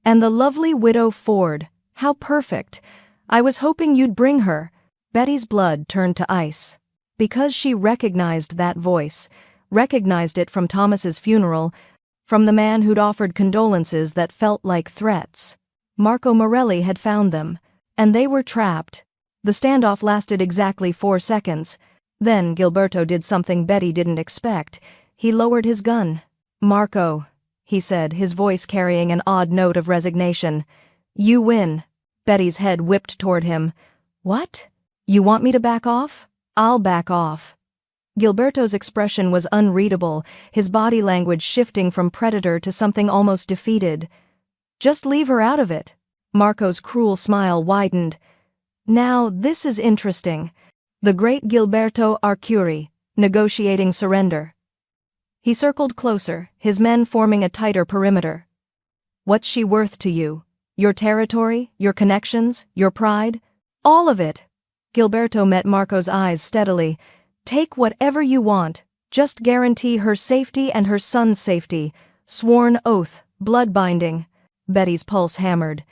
"And the lovely widow Ford. How perfect. I was hoping you'd bring her." Betty's blood turned to ice. Because she recognized that voice, recognized it from Thomas's funeral, from the man who'd offered condolences that felt like threats. Marco Morelli had found them, and they were trapped. The standoff lasted exactly 4 seconds. Then Gilberto did something Betty didn't expect. He lowered his gun. "Marco," he said, his voice carrying an odd note of resignation. "You win." Betty's head whipped toward him. "What? You want me to back off? I'll back off." Gilberto's expression was unreadable, his body language shifting from predator to something almost defeated. "Just leave her out of it." Marco's cruel smile widened. "Now, this is interesting. The great Gilberto Arcuri, negotiating surrender." He circled closer, his men forming a tighter perimeter. "What's she worth to you? Your territory, your connections, your pride? All of it." Gilberto met Marco's eyes steadily. "Take whatever you want. Just guarantee her safety and her son's safety. Sworn oath, blood binding." Betty's pulse hammered.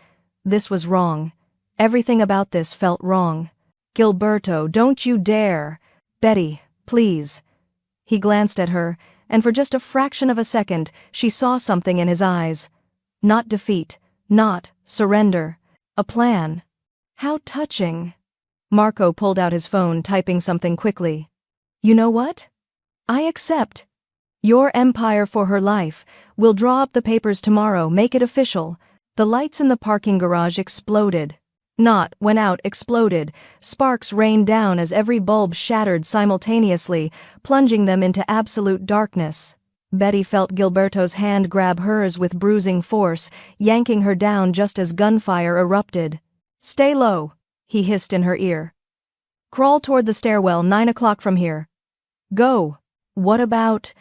This was wrong. Everything about this felt wrong. "Gilberto, don't you dare." "Betty, please." He glanced at her, and for just a fraction of a second, she saw something in his eyes. Not defeat, not surrender. A plan. How touching. Marco pulled out his phone, typing something quickly. "You know what? I accept. Your empire for her life. We'll draw up the papers tomorrow, make it official." The lights in the parking garage exploded. Not went out, exploded. Sparks rained down as every bulb shattered simultaneously, plunging them into absolute darkness. Betty felt Gilberto's hand grab hers with bruising force, yanking her down just as gunfire erupted. "Stay low," he hissed in her ear. "Crawl toward the stairwell, 9 o'clock from here." "Go." "What about—"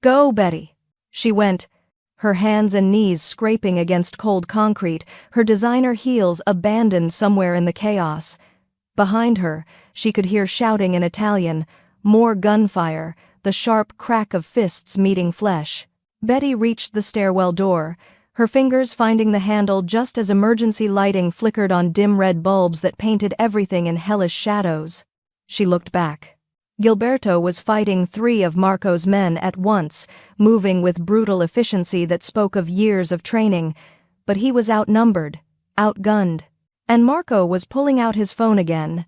"Go, Betty." She went, her hands and knees scraping against cold concrete, her designer heels abandoned somewhere in the chaos. Behind her, she could hear shouting in Italian, more gunfire, the sharp crack of fists meeting flesh. Betty reached the stairwell door, her fingers finding the handle just as emergency lighting flickered on dim red bulbs that painted everything in hellish shadows. She looked back. Gilberto was fighting 3 of Marco's men at once, moving with brutal efficiency that spoke of years of training, but he was outnumbered, outgunned. And Marco was pulling out his phone again,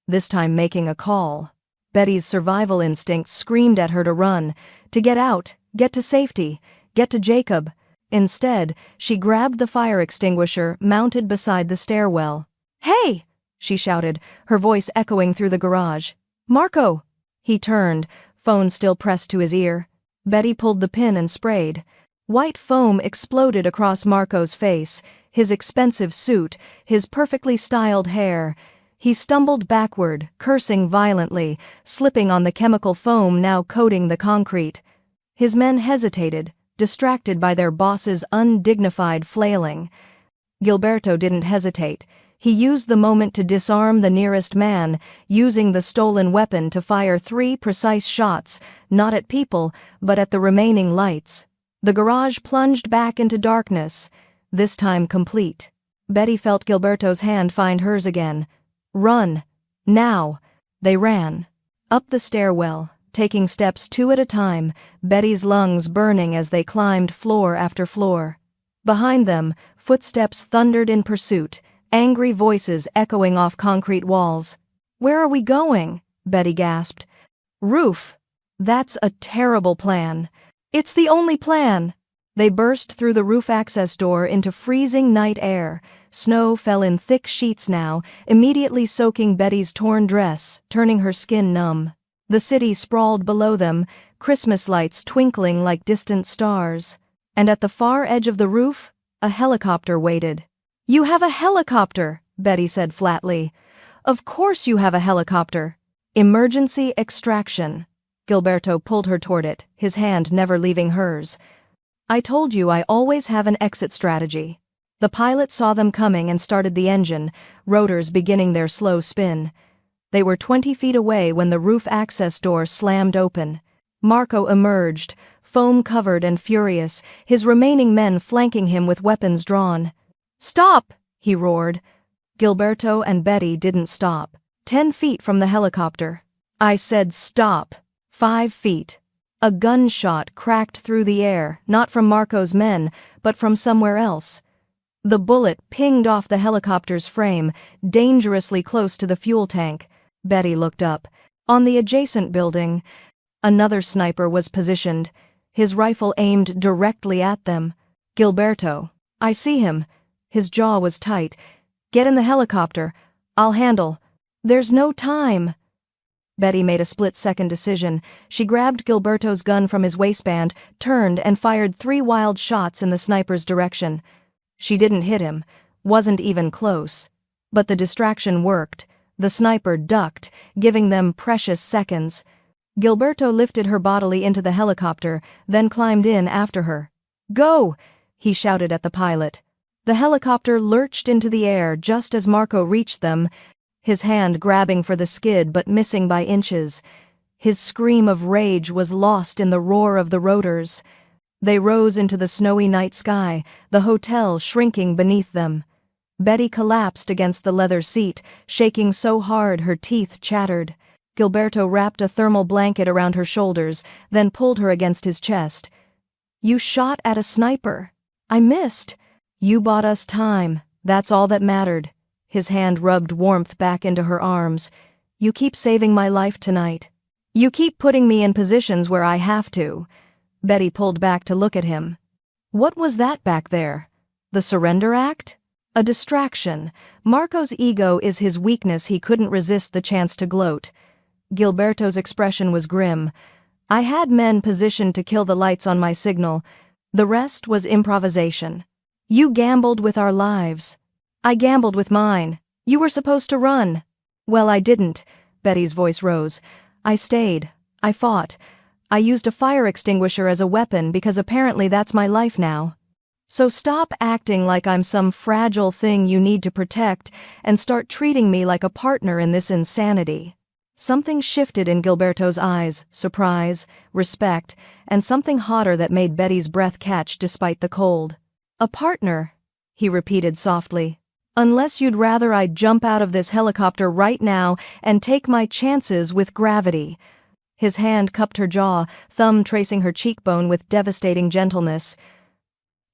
this time making a call. Betty's survival instinct screamed at her to run, to get out, get to safety, get to Jacob. Instead, she grabbed the fire extinguisher mounted beside the stairwell. "Hey!" she shouted, her voice echoing through the garage. "Marco!" He turned, phone still pressed to his ear. Betty pulled the pin and sprayed. White foam exploded across Marco's face, his expensive suit, his perfectly styled hair. He stumbled backward, cursing violently, slipping on the chemical foam now coating the concrete. His men hesitated, distracted by their boss's undignified flailing. Gilberto didn't hesitate. He used the moment to disarm the nearest man, using the stolen weapon to fire 3 precise shots, not at people, but at the remaining lights. The garage plunged back into darkness, this time complete. Betty felt Gilberto's hand find hers again. "Run. Now." They ran. Up the stairwell, taking steps 2 at a time, Betty's lungs burning as they climbed floor after floor. Behind them, footsteps thundered in pursuit, angry voices echoing off concrete walls. "Where are we going?" Betty gasped. "Roof." "That's a terrible plan." "It's the only plan." They burst through the roof access door into freezing night air. Snow fell in thick sheets now, immediately soaking Betty's torn dress, turning her skin numb. The city sprawled below them, Christmas lights twinkling like distant stars. And at the far edge of the roof, a helicopter waited. "You have a helicopter," Betty said flatly. Of course you have a helicopter. Emergency extraction. Gilberto pulled her toward it, his hand never leaving hers. I told you I always have an exit strategy. The pilot saw them coming and started the engine, rotors beginning their slow spin. They were 20 feet away when the roof access door slammed open. Marco emerged, foam-covered and furious, his remaining men flanking him with weapons drawn. "Stop!" he roared. Gilberto and Betty didn't stop. 10 feet from the helicopter. I said stop. 5 feet. A gunshot cracked through the air, not from Marco's men, but from somewhere else. The bullet pinged off the helicopter's frame, dangerously close to the fuel tank. Betty looked up. On the adjacent building, another sniper was positioned, his rifle aimed directly at them. Gilberto. I see him. His jaw was tight. Get in the helicopter. I'll handle. There's no time. Betty made a split-second decision. She grabbed Gilberto's gun from his waistband, turned and fired 3 wild shots in the sniper's direction. She didn't hit him, wasn't even close. But the distraction worked. The sniper ducked, giving them precious seconds. Gilberto lifted her bodily into the helicopter, then climbed in after her. Go! He shouted at the pilot. The helicopter lurched into the air just as Marco reached them, his hand grabbing for the skid but missing by inches. His scream of rage was lost in the roar of the rotors. They rose into the snowy night sky, the hotel shrinking beneath them. Betty collapsed against the leather seat, shaking so hard her teeth chattered. Gilberto wrapped a thermal blanket around her shoulders, then pulled her against his chest. You shot at a sniper. I missed. You bought us time. That's all that mattered. His hand rubbed warmth back into her arms. You keep saving my life tonight. You keep putting me in positions where I have to. Betty pulled back to look at him. What was that back there? The surrender act? A distraction. Marco's ego is his weakness. He couldn't resist the chance to gloat. Gilberto's expression was grim. I had men positioned to kill the lights on my signal. The rest was improvisation. You gambled with our lives. I gambled with mine. You were supposed to run. Well, I didn't. Betty's voice rose. I stayed. I fought. I used a fire extinguisher as a weapon because apparently that's my life now. So stop acting like I'm some fragile thing you need to protect and start treating me like a partner in this insanity. Something shifted in Gilberto's eyes, surprise, respect, and something hotter that made Betty's breath catch despite the cold. A partner, he repeated softly. Unless you'd rather I'd jump out of this helicopter right now and take my chances with gravity. His hand cupped her jaw, thumb tracing her cheekbone with devastating gentleness.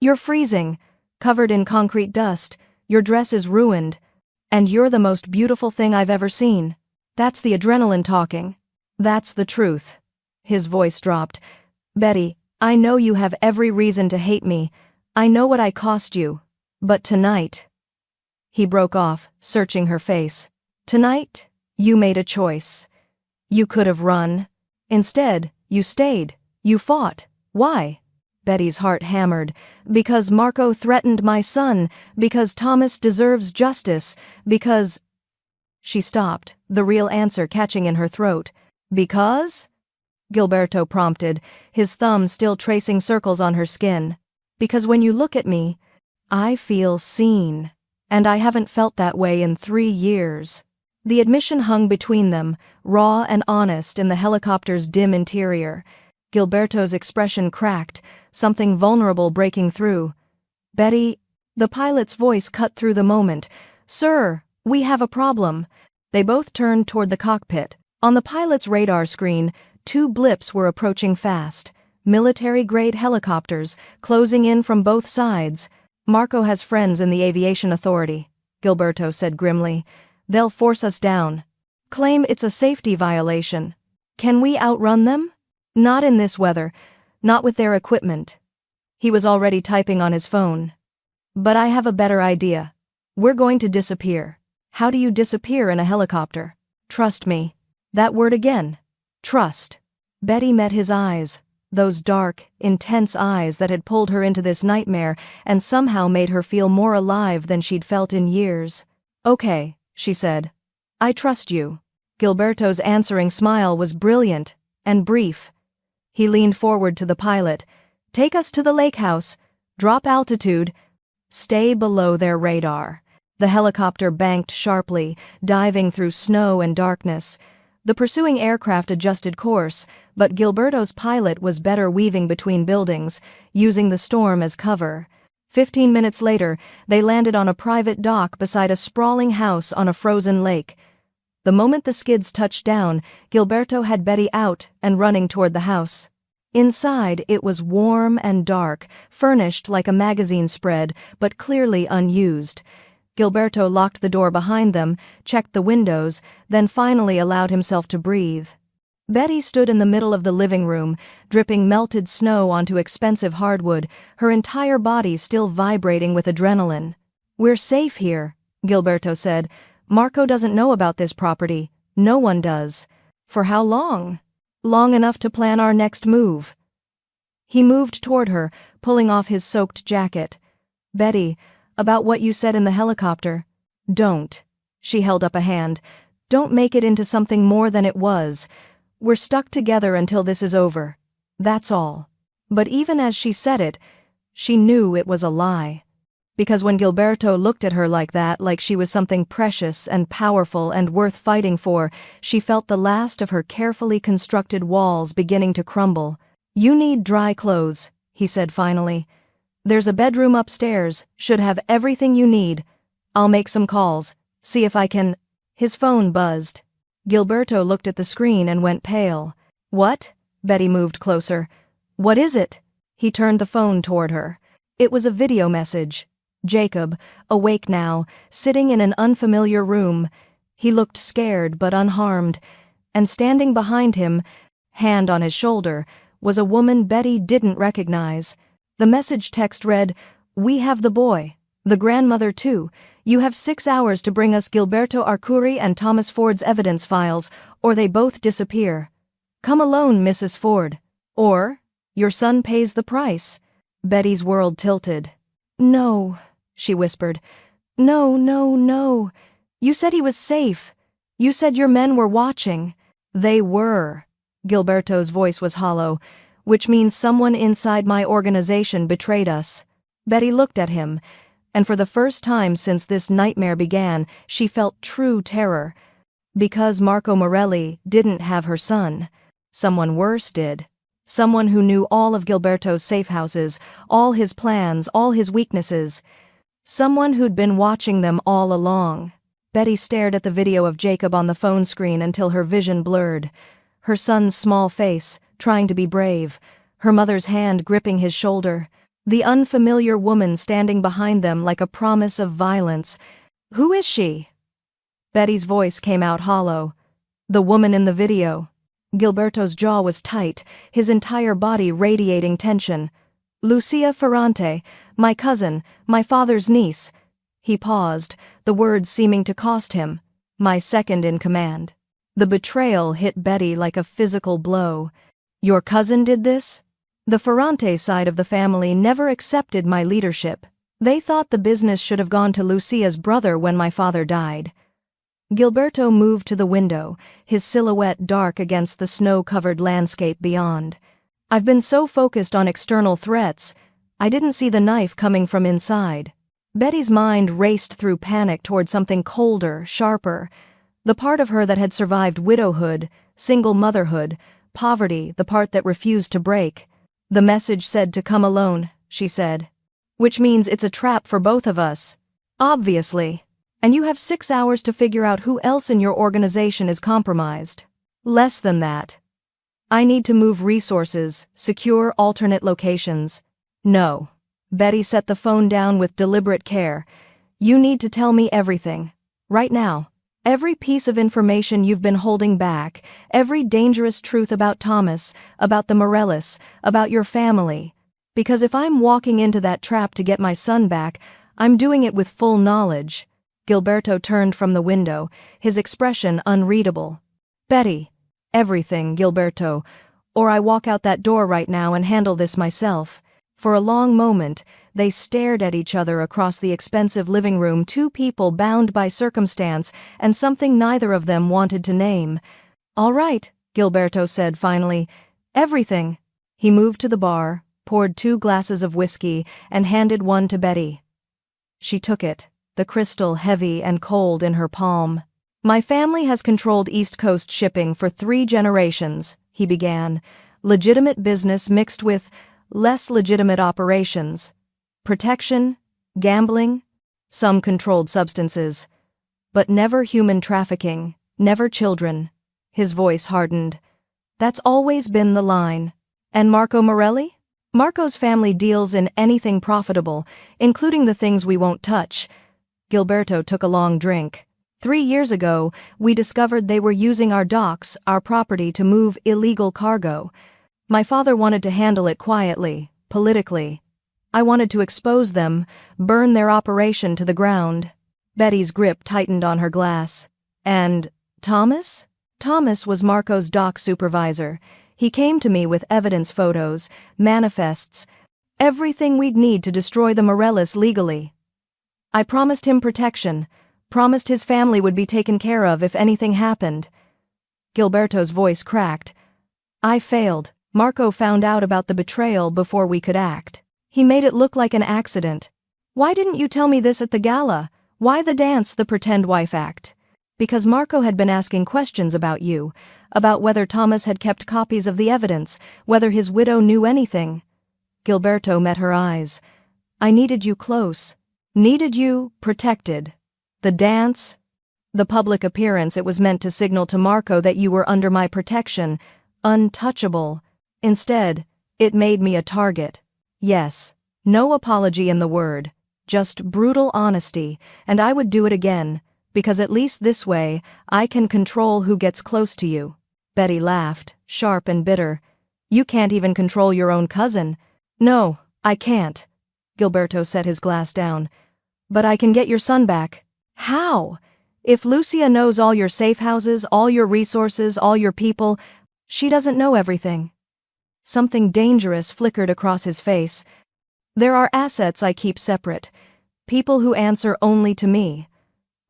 You're freezing, covered in concrete dust, your dress is ruined, and you're the most beautiful thing I've ever seen. That's the adrenaline talking. That's the truth. His voice dropped. Betty, I know you have every reason to hate me. I know what I cost you. But tonight... He broke off, searching her face. Tonight, you made a choice. You could have run. Instead, you stayed. You fought. Why? Betty's heart hammered. Because Marco threatened my son. Because Thomas deserves justice. Because... She stopped, the real answer catching in her throat. Because? Gilberto prompted, his thumb still tracing circles on her skin. Because when you look at me, I feel seen. And I haven't felt that way in 3 years. The admission hung between them, raw and honest in the helicopter's dim interior. Gilberto's expression cracked, something vulnerable breaking through. Betty, the pilot's voice cut through the moment. Sir, we have a problem. They both turned toward the cockpit. On the pilot's radar screen, 2 blips were approaching fast. Military-grade helicopters, closing in from both sides. Marco has friends in the aviation authority, Gilberto said grimly. They'll force us down. Claim it's a safety violation. Can we outrun them? Not in this weather. Not with their equipment. He was already typing on his phone. But I have a better idea. We're going to disappear. How do you disappear in a helicopter? Trust me. That word again. Trust. Betty met his eyes. Those dark, intense eyes that had pulled her into this nightmare and somehow made her feel more alive than she'd felt in years. Okay, she said. I trust you. Gilberto's answering smile was brilliant and brief. He leaned forward to the pilot. Take us to the lake house. Drop altitude. Stay below their radar. The helicopter banked sharply, diving through snow and darkness. The pursuing aircraft adjusted course, but Gilberto's pilot was better weaving between buildings, using the storm as cover. 15 minutes later, they landed on a private dock beside a sprawling house on a frozen lake. The moment the skids touched down, Gilberto had Betty out and running toward the house. Inside, it was warm and dark, furnished like a magazine spread, but clearly unused. Gilberto locked the door behind them, checked the windows, then finally allowed himself to breathe. Betty stood in the middle of the living room, dripping melted snow onto expensive hardwood, her entire body still vibrating with adrenaline. We're safe here, Gilberto said. Marco doesn't know about this property. No one does. For how long? Long enough to plan our next move. He moved toward her, pulling off his soaked jacket. Betty, about what you said in the helicopter. Don't. She held up a hand. Don't make it into something more than it was. We're stuck together until this is over. That's all. But even as she said it, she knew it was a lie. Because when Gilberto looked at her like that, like she was something precious and powerful and worth fighting for, she felt the last of her carefully constructed walls beginning to crumble. You need dry clothes, he said finally. There's a bedroom upstairs, should have everything you need. I'll make some calls, see if I can. His phone buzzed. Gilberto looked at the screen and went pale. What? Betty moved closer. What is it? He turned the phone toward her. It was a video message. Jacob, awake now, sitting in an unfamiliar room. He looked scared but unharmed, and standing behind him, hand on his shoulder, was a woman Betty didn't recognize. The message text read, We have the boy. The grandmother too. You have 6 hours to bring us Gilberto Arcuri and Thomas Ford's evidence files, or they both disappear. Come alone, Mrs. Ford. Or, your son pays the price. Betty's world tilted. No, she whispered. No, no, no. You said he was safe. You said your men were watching. They were. Gilberto's voice was hollow, which means someone inside my organization betrayed us. Betty looked at him, and for the first time since this nightmare began, she felt true terror. Because Marco Morelli didn't have her son. Someone worse did. Someone who knew all of Gilberto's safe houses, all his plans, all his weaknesses. Someone who'd been watching them all along. Betty stared at the video of Jacob on the phone screen until her vision blurred. Her son's small face, trying to be brave, her mother's hand gripping his shoulder, the unfamiliar woman standing behind them like a promise of violence. Who is she? Betty's voice came out hollow. The woman in the video. Gilberto's jaw was tight, his entire body radiating tension. Lucia Ferrante, my cousin, my father's niece. He paused, the words seeming to cost him. My second in command. The betrayal hit Betty like a physical blow. Your cousin did this? The Ferrante side of the family never accepted my leadership. They thought the business should have gone to Lucia's brother when my father died. Gilberto moved to the window, his silhouette dark against the snow-covered landscape beyond. I've been so focused on external threats, I didn't see the knife coming from inside. Betty's mind raced through panic toward something colder, sharper. The part of her that had survived widowhood, single motherhood, poverty, the part that refused to break. The message said to come alone, she said. Which means it's a trap for both of us. Obviously. And you have 6 hours to figure out who else in your organization is compromised. Less than that. I need to move resources, secure alternate locations. No. Betty set the phone down with deliberate care. You need to tell me everything. Right now. Every piece of information you've been holding back, every dangerous truth about Thomas, about the Morellis, about your family. Because if I'm walking into that trap to get my son back, I'm doing it with full knowledge. Gilberto turned from the window, his expression unreadable. Betty. Everything, Gilberto. Or I walk out that door right now and handle this myself. For a long moment, they stared at each other across the expensive living room, two people bound by circumstance and something neither of them wanted to name. "All right," Gilberto said finally. "Everything." He moved to the bar, poured 2 glasses of whiskey, and handed one to Betty. She took it, the crystal heavy and cold in her palm. "My family has controlled East Coast shipping for 3 generations," he began. "Legitimate business mixed with less legitimate operations. Protection, gambling, some controlled substances. But never human trafficking, never children." His voice hardened. "That's always been the line." "And Marco Morelli?" "Marco's family deals in anything profitable, including the things we won't touch." Gilberto took a long drink. 3 years ago, we discovered they were using our docks, our property, to move illegal cargo. My father wanted to handle it quietly, politically. I wanted to expose them, burn their operation to the ground. Betty's grip tightened on her glass. "And Thomas?" "Thomas was Marco's dock supervisor. He came to me with evidence, photos, manifests, everything we'd need to destroy the Morellis legally. I promised him protection, promised his family would be taken care of if anything happened." Gilberto's voice cracked. "I failed. Marco found out about the betrayal before we could act. He made it look like an accident. Why didn't you tell me this at the gala? Why the dance, the pretend wife act?" "Because Marco had been asking questions about you, about whether Thomas had kept copies of the evidence, whether his widow knew anything." Gilberto met her eyes. "I needed you close. Needed you protected. The dance, the public appearance, it was meant to signal to Marco that you were under my protection, untouchable. Instead, it made me a target. Yes, no apology in the word, just brutal honesty, and I would do it again, because at least this way, I can control who gets close to you." Betty laughed, sharp and bitter. "You can't even control your own cousin." "No, I can't." Gilberto set his glass down. "But I can get your son back." "How? If Lucia knows all your safe houses, all your resources, all your people, she doesn't know everything." Something dangerous flickered across his face. "There are assets I keep separate. People who answer only to me.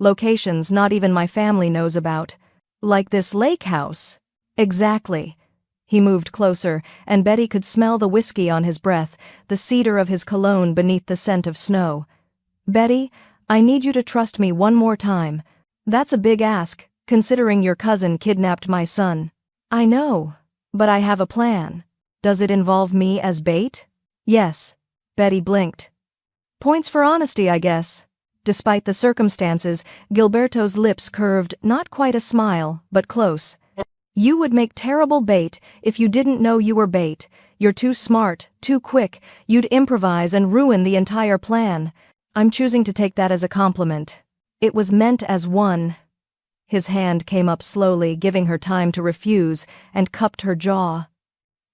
Locations not even my family knows about. Like this lake house." "Exactly." He moved closer, and Betty could smell the whiskey on his breath, the cedar of his cologne beneath the scent of snow. "Betty, I need you to trust me one more time. That's a big ask, considering your cousin kidnapped my son." "I know, but I have a plan." "Does it involve me as bait?" "Yes." Betty blinked. "Points for honesty, I guess." Despite the circumstances, Gilberto's lips curved, not quite a smile, but close. "You would make terrible bait if you didn't know you were bait. You're too smart, too quick, you'd improvise and ruin the entire plan. I'm choosing to take that as a compliment. It was meant as one." His hand came up slowly, giving her time to refuse, and cupped her jaw.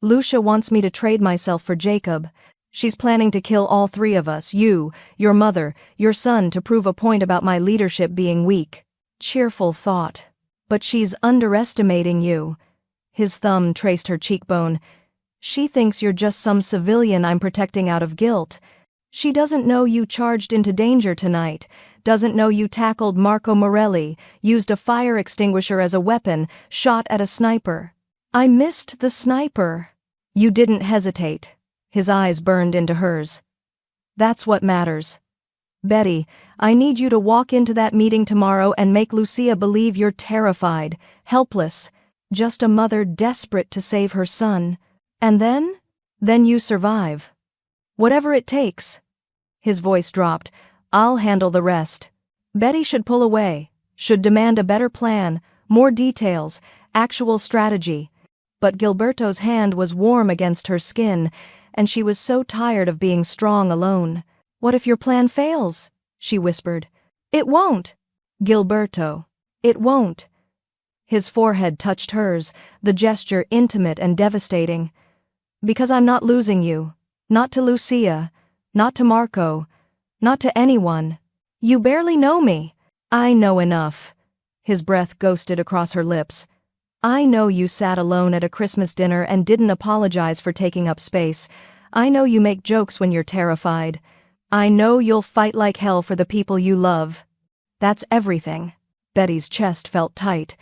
"Lucia wants me to trade myself for Jacob. She's planning to kill all 3 of us, you, your mother, your son, to prove a point about my leadership being weak." Cheerful thought. "But she's underestimating you." His thumb traced her cheekbone. "She thinks you're just some civilian I'm protecting out of guilt. She doesn't know you charged into danger tonight, doesn't know you tackled Marco Morelli, used a fire extinguisher as a weapon, shot at a sniper." "I missed the sniper." "You didn't hesitate." His eyes burned into hers. "That's what matters. Betty, I need you to walk into that meeting tomorrow and make Lucia believe you're terrified, helpless, just a mother desperate to save her son. And then you survive. Whatever it takes." His voice dropped. "I'll handle the rest." Betty should pull away, should demand a better plan, more details, actual strategy. But Gilberto's hand was warm against her skin, and she was so tired of being strong alone. "What if your plan fails?" she whispered. "It won't." "Gilberto, it won't." His forehead touched hers, the gesture intimate and devastating. "Because I'm not losing you. Not to Lucia. Not to Marco. Not to anyone. You barely know me." "I know enough." His breath ghosted across her lips. "I know you sat alone at a Christmas dinner and didn't apologize for taking up space. I know you make jokes when you're terrified. I know you'll fight like hell for the people you love. That's everything. Betty's chest felt tight.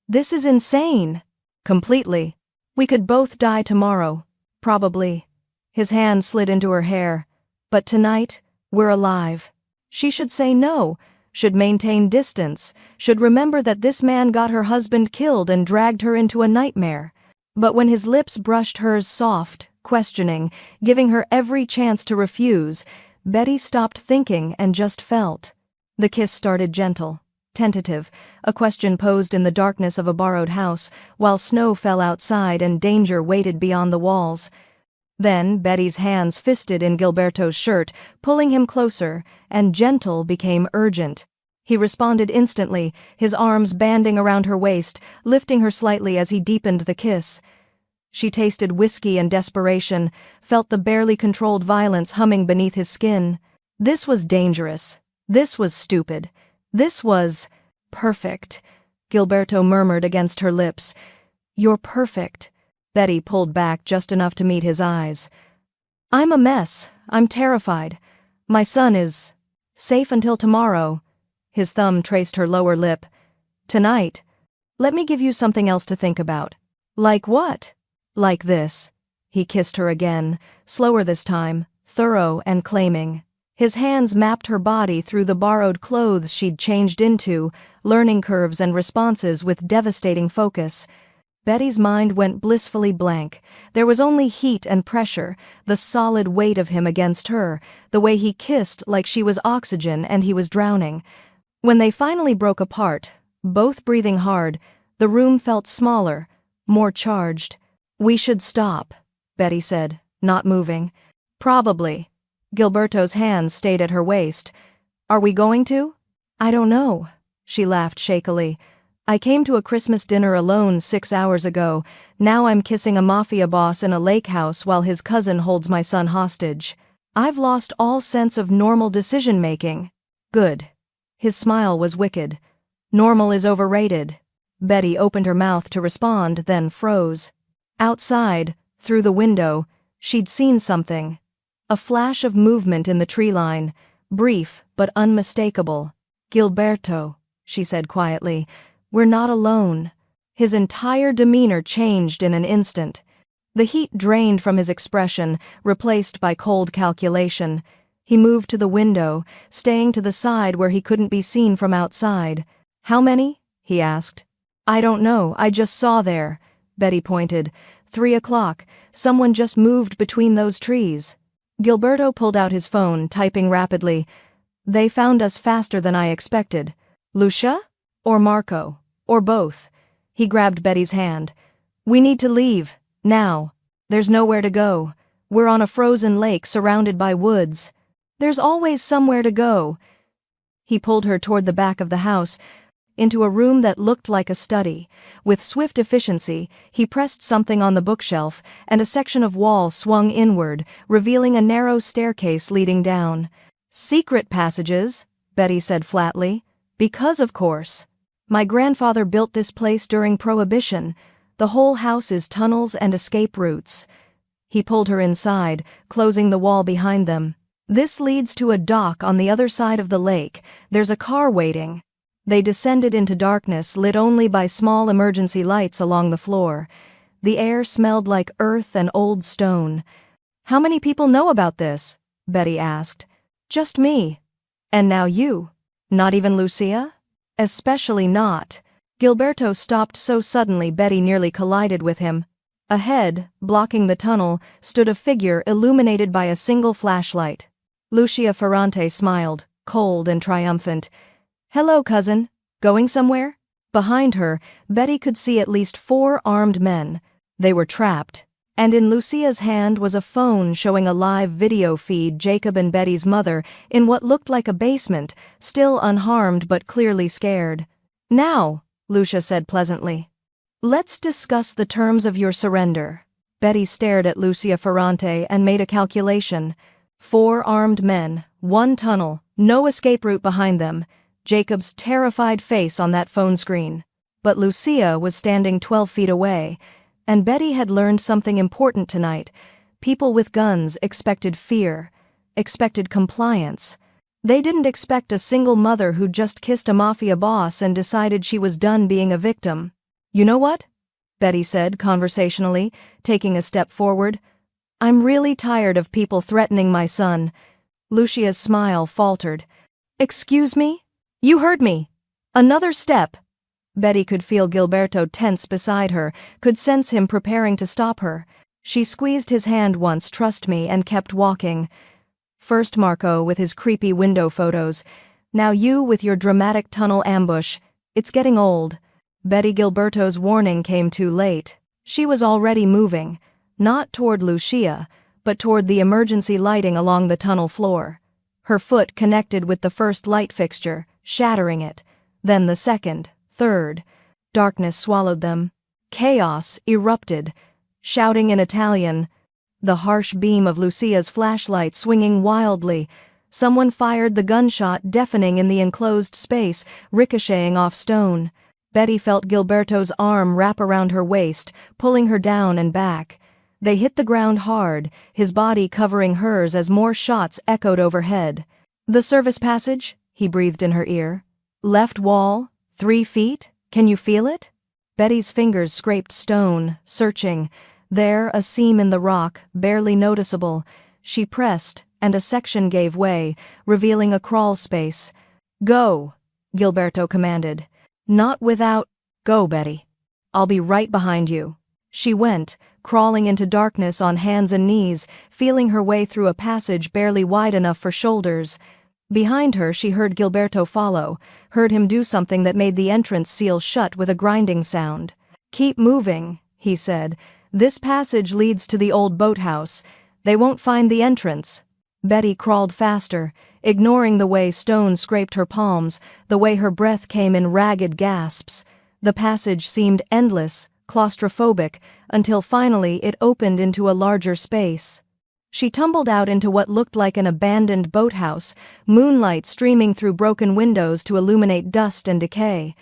This is insane. Completely. We could both die tomorrow. Probably. His hand slid into her hair. But tonight, we're alive. She should say no, should maintain distance, should remember that this man got her husband killed and dragged her into a nightmare. But when his lips brushed hers soft, questioning, giving her every chance to refuse, Betty stopped thinking and just felt. The kiss started gentle, tentative, a question posed in the darkness of a borrowed house, while snow fell outside and danger waited beyond the walls. Then Betty's hands fisted in Gilberto's shirt, pulling him closer, and gentle became urgent. He responded instantly, his arms banding around her waist, lifting her slightly as he deepened the kiss. She tasted whiskey and desperation, felt the barely controlled violence humming beneath his skin. This was dangerous. This was stupid. This was perfect. Gilberto murmured against her lips. You're perfect. Betty pulled back just enough to meet his eyes. I'm a mess. I'm terrified. My son is safe until tomorrow. His thumb traced her lower lip. Tonight, let me give you something else to think about. Like what? Like this. He kissed her again, slower this time, thorough and claiming. His hands mapped her body through the borrowed clothes she'd changed into, learning curves and responses with devastating focus. Betty's mind went blissfully blank. There was only heat and pressure, the solid weight of him against her, the way he kissed like she was oxygen and he was drowning. When they finally broke apart, both breathing hard, the room felt smaller, more charged. We should stop, Betty said, not moving. Probably. Gilberto's hands stayed at her waist. Are we going to? I don't know. She laughed shakily. I came to a Christmas dinner alone 6 hours ago. Now I'm kissing a mafia boss in a lake house while his cousin holds my son hostage. I've lost all sense of normal decision-making. Good. His smile was wicked. Normal is overrated. Betty opened her mouth to respond, then froze. Outside, through the window, she'd seen something. A flash of movement in the tree line, brief but unmistakable. Gilberto, she said quietly. We're not alone. His entire demeanor changed in an instant. The heat drained from his expression, replaced by cold calculation. He moved to the window, staying to the side where he couldn't be seen from outside. How many? He asked. I don't know, I just saw there. Betty pointed. 3 o'clock. Someone just moved between those trees. Gilberto pulled out his phone, typing rapidly. They found us faster than I expected. Lucia? Or Marco? Or both? He grabbed Betty's hand. We need to leave. Now. There's nowhere to go. We're on a frozen lake surrounded by woods. There's always somewhere to go. He pulled her toward the back of the house, into a room that looked like a study. With swift efficiency, he pressed something on the bookshelf, and a section of wall swung inward, revealing a narrow staircase leading down. Secret passages, Betty said flatly. Because, of course. My grandfather built this place during Prohibition. The whole house is tunnels and escape routes. He pulled her inside, closing the wall behind them. This leads to a dock on the other side of the lake. There's a car waiting. They descended into darkness, lit only by small emergency lights along the floor. The air smelled like earth and old stone. How many people know about this? Betty asked. Just me. And now you. Not even Lucia? Especially not. Gilberto stopped so suddenly Betty nearly collided with him. Ahead, blocking the tunnel, stood a figure illuminated by a single flashlight. Lucia Ferrante smiled, cold and triumphant. Hello, cousin. Going somewhere? Behind her, Betty could see at least 4 armed men. They were trapped. And in Lucia's hand was a phone showing a live video feed Jacob and Betty's mother in what looked like a basement, still unharmed but clearly scared. Now, Lucia said pleasantly. Let's discuss the terms of your surrender. Betty stared at Lucia Ferrante and made a calculation. 4 armed men, 1 tunnel, no escape route behind them. Jacob's terrified face on that phone screen. But Lucia was standing 12 feet away. And Betty had learned something important tonight. People with guns expected fear, expected compliance. They didn't expect a single mother who'd just kissed a mafia boss and decided she was done being a victim. "You know what?" Betty said conversationally, taking a step forward. "I'm really tired of people threatening my son." Lucia's smile faltered. "Excuse me? You heard me. Another step." Betty could feel Gilberto tense beside her, could sense him preparing to stop her. She squeezed his hand once, "Trust me," and kept walking. First Marco with his creepy window photos. Now you with your dramatic tunnel ambush. It's getting old. Betty Gilberto's warning came too late. She was already moving, not toward Lucia, but toward the emergency lighting along the tunnel floor. Her foot connected with the first light fixture, shattering it. Then the second, third. Darkness swallowed them. Chaos erupted. Shouting in Italian, the harsh beam of Lucia's flashlight swinging wildly. Someone fired the gunshot, deafening in the enclosed space, ricocheting off stone. Betty felt Gilberto's arm wrap around her waist, pulling her down and back. They hit the ground hard, his body covering hers as more shots echoed overhead. "The service passage?" he breathed in her ear. "Left wall? 3 feet? Can you feel it?" Betty's fingers scraped stone, searching. There, a seam in the rock, barely noticeable. She pressed, and a section gave way, revealing a crawl space. "Go," Gilberto commanded. "Not without—" "Go, Betty. I'll be right behind you." She went, crawling into darkness on hands and knees, feeling her way through a passage barely wide enough for shoulders. Behind her she heard Gilberto follow, heard him do something that made the entrance seal shut with a grinding sound. "Keep moving," he said. "This passage leads to the old boathouse. They won't find the entrance." Betty crawled faster, ignoring the way stone scraped her palms, the way her breath came in ragged gasps. The passage seemed endless, claustrophobic, until finally it opened into a larger space. She tumbled out into what looked like an abandoned boathouse, moonlight streaming through broken windows to illuminate dust and decay.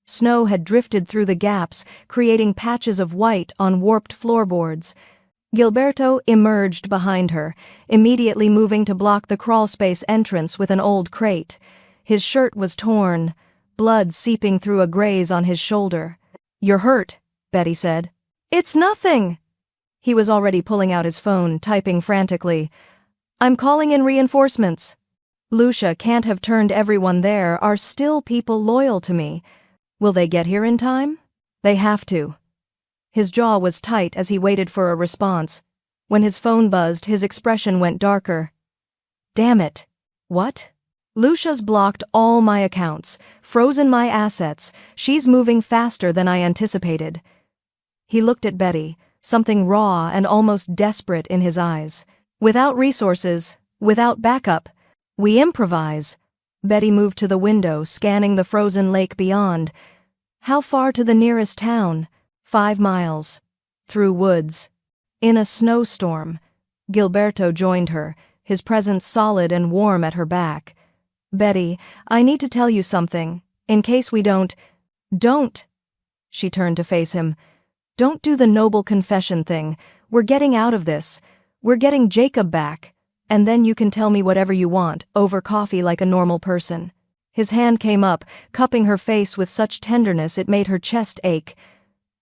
Snow had drifted through the gaps, creating patches of white on warped floorboards. Gilberto emerged behind her, immediately moving to block the crawlspace entrance with an old crate. His shirt was torn, blood seeping through a graze on his shoulder. "You're hurt," Betty said. "It's nothing." He was already pulling out his phone, typing frantically. "I'm calling in reinforcements. Lucia can't have turned everyone there, are still people loyal to me. Will they get here in time? They have to." His jaw was tight as he waited for a response. When his phone buzzed, his expression went darker. "Damn it. What?" "Lucia's blocked all my accounts, frozen my assets. She's moving faster than I anticipated." He looked at Betty, something raw and almost desperate in his eyes. "Without resources, without backup, we improvise." Betty moved to the window, scanning the frozen lake beyond. "How far to the nearest town?" 5 miles. Through woods. In a snowstorm. Gilberto joined her, his presence solid and warm at her back. "Betty, I need to tell you something, in case we don't—" "Don't." She turned to face him. "Don't do the noble confession thing. We're getting out of this. We're getting Jacob back. And then you can tell me whatever you want, over coffee like a normal person." His hand came up, cupping her face with such tenderness it made her chest ache.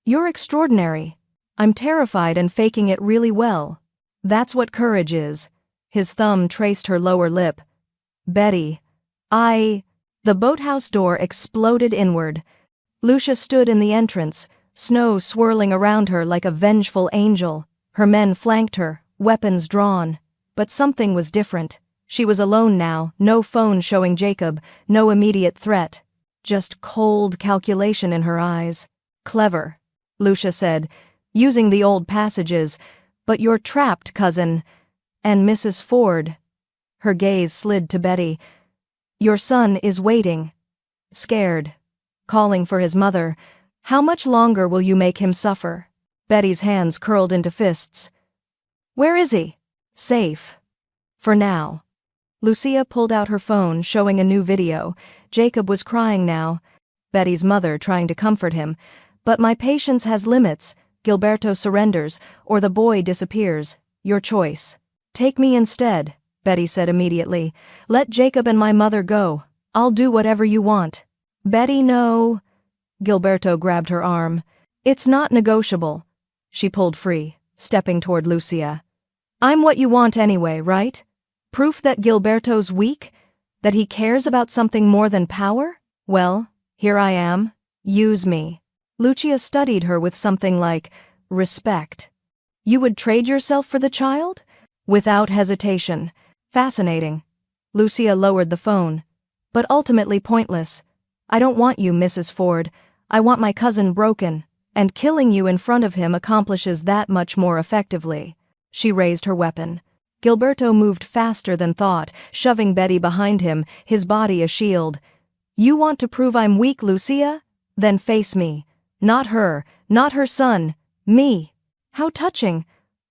"You're extraordinary. I'm terrified and faking it really well. That's what courage is." His thumb traced her lower lip. "Betty, The boathouse door exploded inward. Lucia stood in the entrance, snow swirling around her like a vengeful angel. Her men flanked her, weapons drawn. But something was different. She was alone now, no phone showing Jacob, no immediate threat. Just cold calculation in her eyes. "Clever," Lucia said, using the old passages. "But you're trapped, cousin. And Mrs. Ford." Her gaze slid to Betty. "Your son is waiting. Scared. Calling for his mother. How much longer will you make him suffer?" Betty's hands curled into fists. "Where is he?" "Safe. For now." Lucia pulled out her phone, showing a new video. Jacob was crying now. Betty's mother trying to comfort him. "But my patience has limits. Gilberto surrenders, or the boy disappears. Your choice. Take me instead, Betty said immediately. Let Jacob and my mother go. I'll do whatever you want. Betty, no. Gilberto grabbed her arm. It's not negotiable. She pulled free, stepping toward Lucia. I'm what you want anyway, right? Proof that Gilberto's weak? That he cares about something more than power? Well, here I am. Use me. Lucia studied her with something like respect. You would trade yourself for the child? Without hesitation. Fascinating. Lucia lowered the phone. But ultimately pointless. I don't want you, Mrs. Ford. I want my cousin broken, and killing you in front of him accomplishes that much more effectively. She raised her weapon. Gilberto moved faster than thought, shoving Betty behind him, his body a shield. You want to prove I'm weak, Lucia? Then face me. Not her son, me. How touching.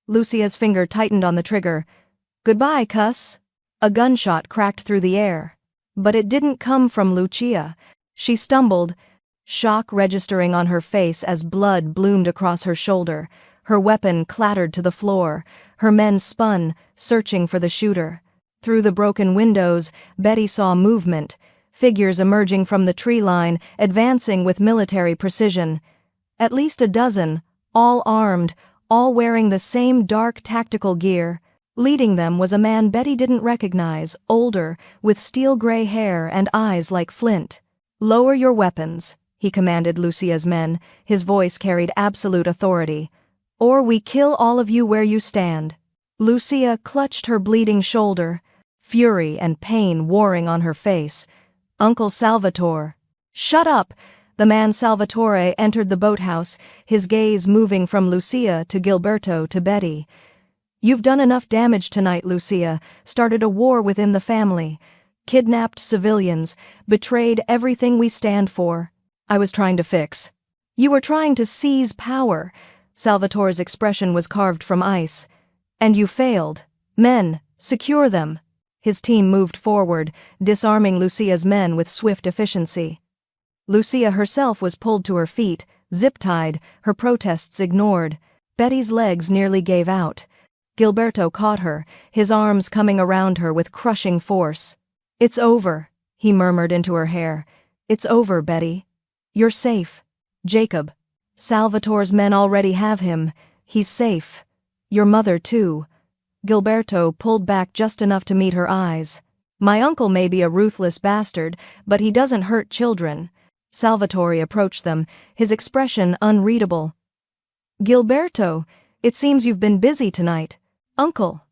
Lucia's finger tightened on the trigger. Goodbye, cuss. A gunshot cracked through the air. But it didn't come from Lucia. She stumbled, shock registering on her face as blood bloomed across her shoulder. Her weapon clattered to the floor. Her men spun, searching for the shooter. Through the broken windows, Betty saw movement, figures emerging from the tree line, advancing with military precision. At least a dozen, all armed, all wearing the same dark tactical gear. Leading them was a man Betty didn't recognize, older, with steel-gray hair and eyes like flint. Lower your weapons, he commanded Lucia's men. His voice carried absolute authority. Or we kill all of you where you stand. Lucia clutched her bleeding shoulder, fury and pain warring on her face. Uncle Salvatore. Shut up! The man Salvatore entered the boathouse, his gaze moving from Lucia to Gilberto to Betty. You've done enough damage tonight, Lucia. Started a war within the family. Kidnapped civilians, betrayed everything we stand for. I was trying to fix. You were trying to seize power. Salvatore's expression was carved from ice. And you failed. Men, secure them. His team moved forward, disarming Lucia's men with swift efficiency. Lucia herself was pulled to her feet, zip-tied, her protests ignored. Betty's legs nearly gave out. Gilberto caught her, his arms coming around her with crushing force. It's over, he murmured into her hair. It's over, Betty. You're safe. Jacob. Salvatore's men already have him. He's safe. Your mother, too. Gilberto pulled back just enough to meet her eyes. My uncle may be a ruthless bastard, but he doesn't hurt children. Salvatore approached them, his expression unreadable. Gilberto, it seems you've been busy tonight. Uncle.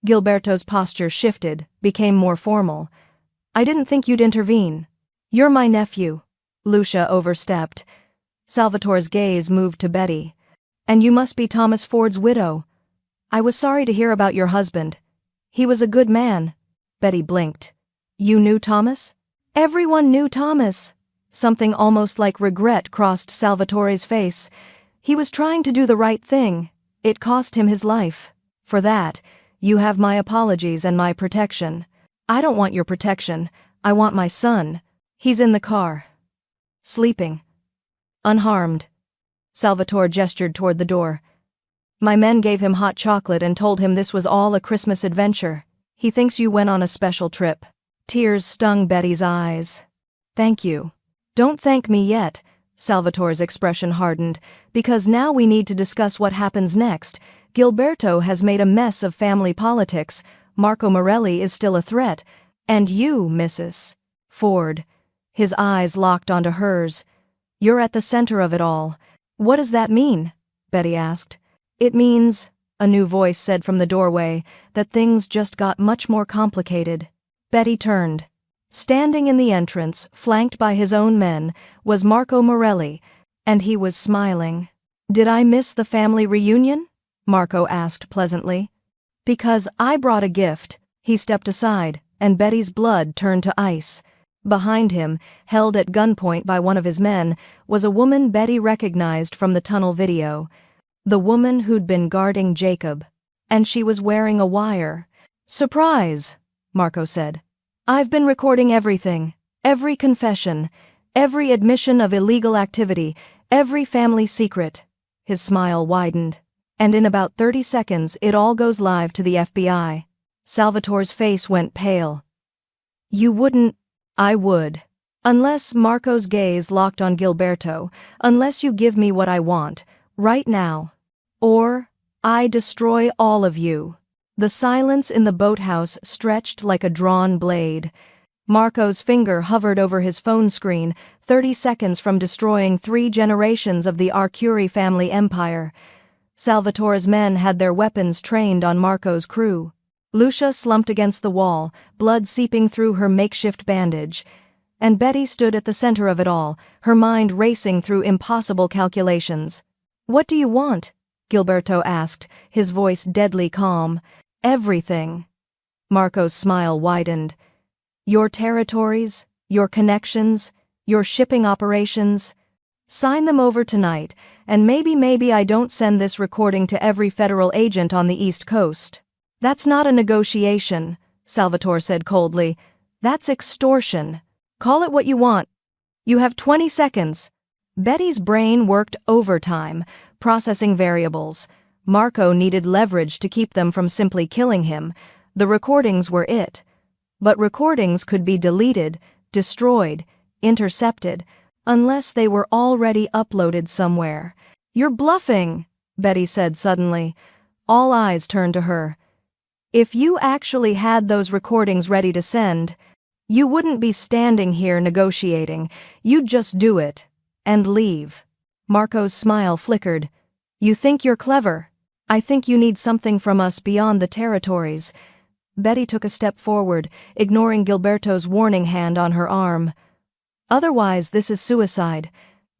Gilberto's posture shifted, became more formal. I didn't think you'd intervene. You're my nephew. Lucia overstepped. Salvatore's gaze moved to Betty. And you must be Thomas Ford's widow. I was sorry to hear about your husband. He was a good man. Betty blinked. You knew Thomas? Everyone knew Thomas. Something almost like regret crossed Salvatore's face. He was trying to do the right thing. It cost him his life. For that, you have my apologies and my protection. I don't want your protection. I want my son. He's in the car. Sleeping. Unharmed. Salvatore gestured toward the door. My men gave him hot chocolate and told him this was all a Christmas adventure. He thinks you went on a special trip. Tears stung Betty's eyes. Thank you. Don't thank me yet, Salvatore's expression hardened, because now we need to discuss what happens next. Gilberto has made a mess of family politics. Marco Morelli is still a threat. And you, Mrs. Ford. His eyes locked onto hers. You're at the center of it all. What does that mean? Betty asked. It means, a new voice said from the doorway, that things just got much more complicated. Betty turned. Standing in the entrance, flanked by his own men, was Marco Morelli, and he was smiling. Did I miss the family reunion? Marco asked pleasantly. Because I brought a gift. He stepped aside, and Betty's blood turned to ice. Behind him, held at gunpoint by one of his men, was a woman Betty recognized from the tunnel video. The woman who'd been guarding Jacob. And she was wearing a wire. Surprise, Marco said. I've been recording everything. Every confession. Every admission of illegal activity. Every family secret. His smile widened. And in about 30 seconds it all goes live to the FBI. Salvatore's face went pale. You wouldn't. I would. Unless, Marco's gaze locked on Gilberto, unless you give me what I want, right now. Or, I destroy all of you. The silence in the boathouse stretched like a drawn blade. Marco's finger hovered over his phone screen, 30 seconds from destroying 3 generations of the Arcuri family empire. Salvatore's men had their weapons trained on Marco's crew. Lucia slumped against the wall, blood seeping through her makeshift bandage. And Betty stood at the center of it all, her mind racing through impossible calculations. What do you want? Gilberto asked, his voice deadly calm. Everything. Marco's smile widened. Your territories, your connections, your shipping operations. Sign them over tonight, and maybe I don't send this recording to every federal agent on the East Coast. That's not a negotiation, Salvatore said coldly. That's extortion. Call it what you want. You have 20 seconds. Betty's brain worked overtime, processing variables. Marco needed leverage to keep them from simply killing him. The recordings were it. But recordings could be deleted, destroyed, intercepted, unless they were already uploaded somewhere. You're bluffing, Betty said suddenly. All eyes turned to her. If you actually had those recordings ready to send, you wouldn't be standing here negotiating. You'd just do it. And leave. Marco's smile flickered. You think you're clever? I think you need something from us beyond the territories. Betty took a step forward, ignoring Gilberto's warning hand on her arm. Otherwise, this is suicide.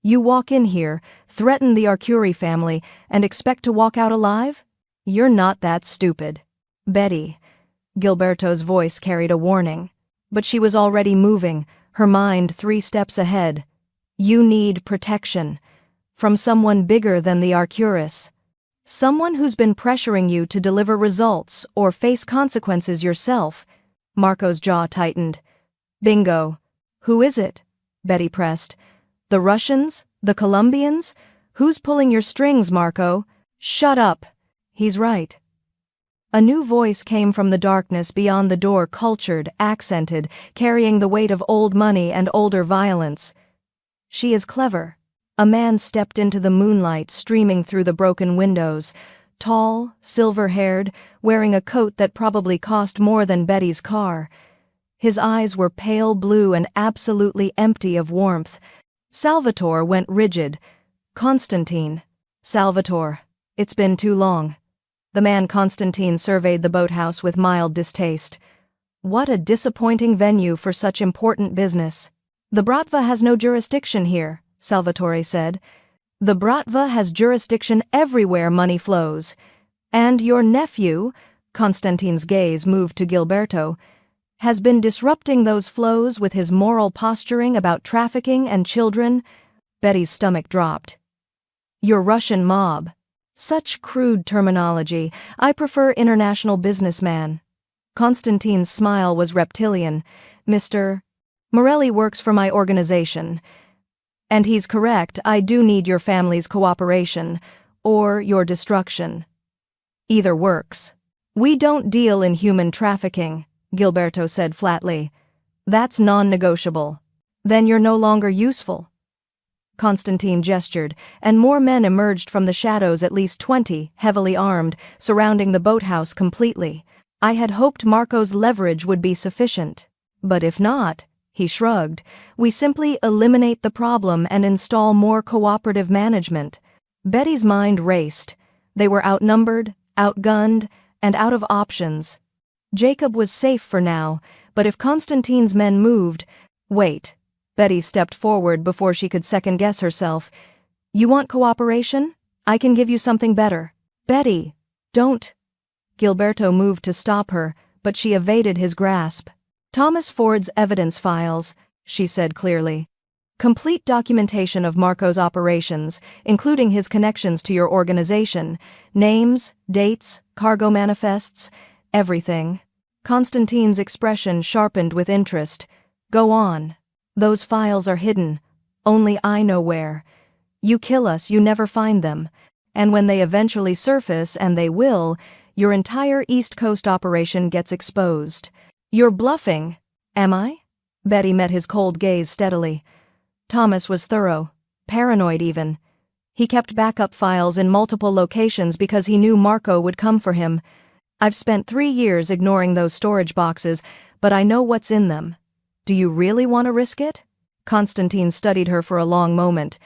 You walk in here, threaten the Arcuri family, and expect to walk out alive? You're not that stupid. Betty. Gilberto's voice carried a warning. But she was already moving, her mind 3 steps ahead. You need protection. From someone bigger than the Arcuris. Someone who's been pressuring you to deliver results or face consequences yourself. Marco's jaw tightened. Bingo. Who is it? Betty pressed. The Russians? The Colombians? Who's pulling your strings, Marco? Shut up. He's right. A new voice came from the darkness beyond the door, cultured, accented, carrying the weight of old money and older violence. She is clever. A man stepped into the moonlight streaming through the broken windows, tall, silver-haired, wearing a coat that probably cost more than Betty's car. His eyes were pale blue and absolutely empty of warmth. Salvatore went rigid. Constantine. Salvatore. It's been too long. The man Constantine surveyed the boathouse with mild distaste. What a disappointing venue for such important business. The Bratva has no jurisdiction here, Salvatore said. The Bratva has jurisdiction everywhere money flows. And your nephew, Constantine's gaze moved to Gilberto, has been disrupting those flows with his moral posturing about trafficking and children. Betty's stomach dropped. Your Russian mob. Such crude terminology. I prefer international businessman. Constantine's smile was reptilian. Mr. Morelli works for my organization. And he's correct, I do need your family's cooperation, or your destruction. Either works. We don't deal in human trafficking, Gilberto said flatly. That's non-negotiable. Then you're no longer useful. Constantine gestured, and more men emerged from the shadows, at least 20, heavily armed, surrounding the boathouse completely. I had hoped Marco's leverage would be sufficient. But if not, he shrugged, we simply eliminate the problem and install more cooperative management. Betty's mind raced. They were outnumbered, outgunned, and out of options. Jacob was safe for now, but if Constantine's men moved— Wait. Betty stepped forward before she could second-guess herself. You want cooperation? I can give you something better. Betty, don't. Gilberto moved to stop her, but she evaded his grasp. Thomas Ford's evidence files, she said clearly. Complete documentation of Marco's operations, including his connections to your organization. Names, dates, cargo manifests, everything. Constantine's expression sharpened with interest. Go on. Those files are hidden. Only I know where. You kill us, you never find them. And when they eventually surface, and they will, your entire East Coast operation gets exposed. You're bluffing. Am I? Betty met his cold gaze steadily. Thomas was thorough, paranoid even. He kept backup files in multiple locations because he knew Marco would come for him. I've spent 3 years ignoring those storage boxes, but I know what's in them. Do you really want to risk it? Constantine studied her for a long moment.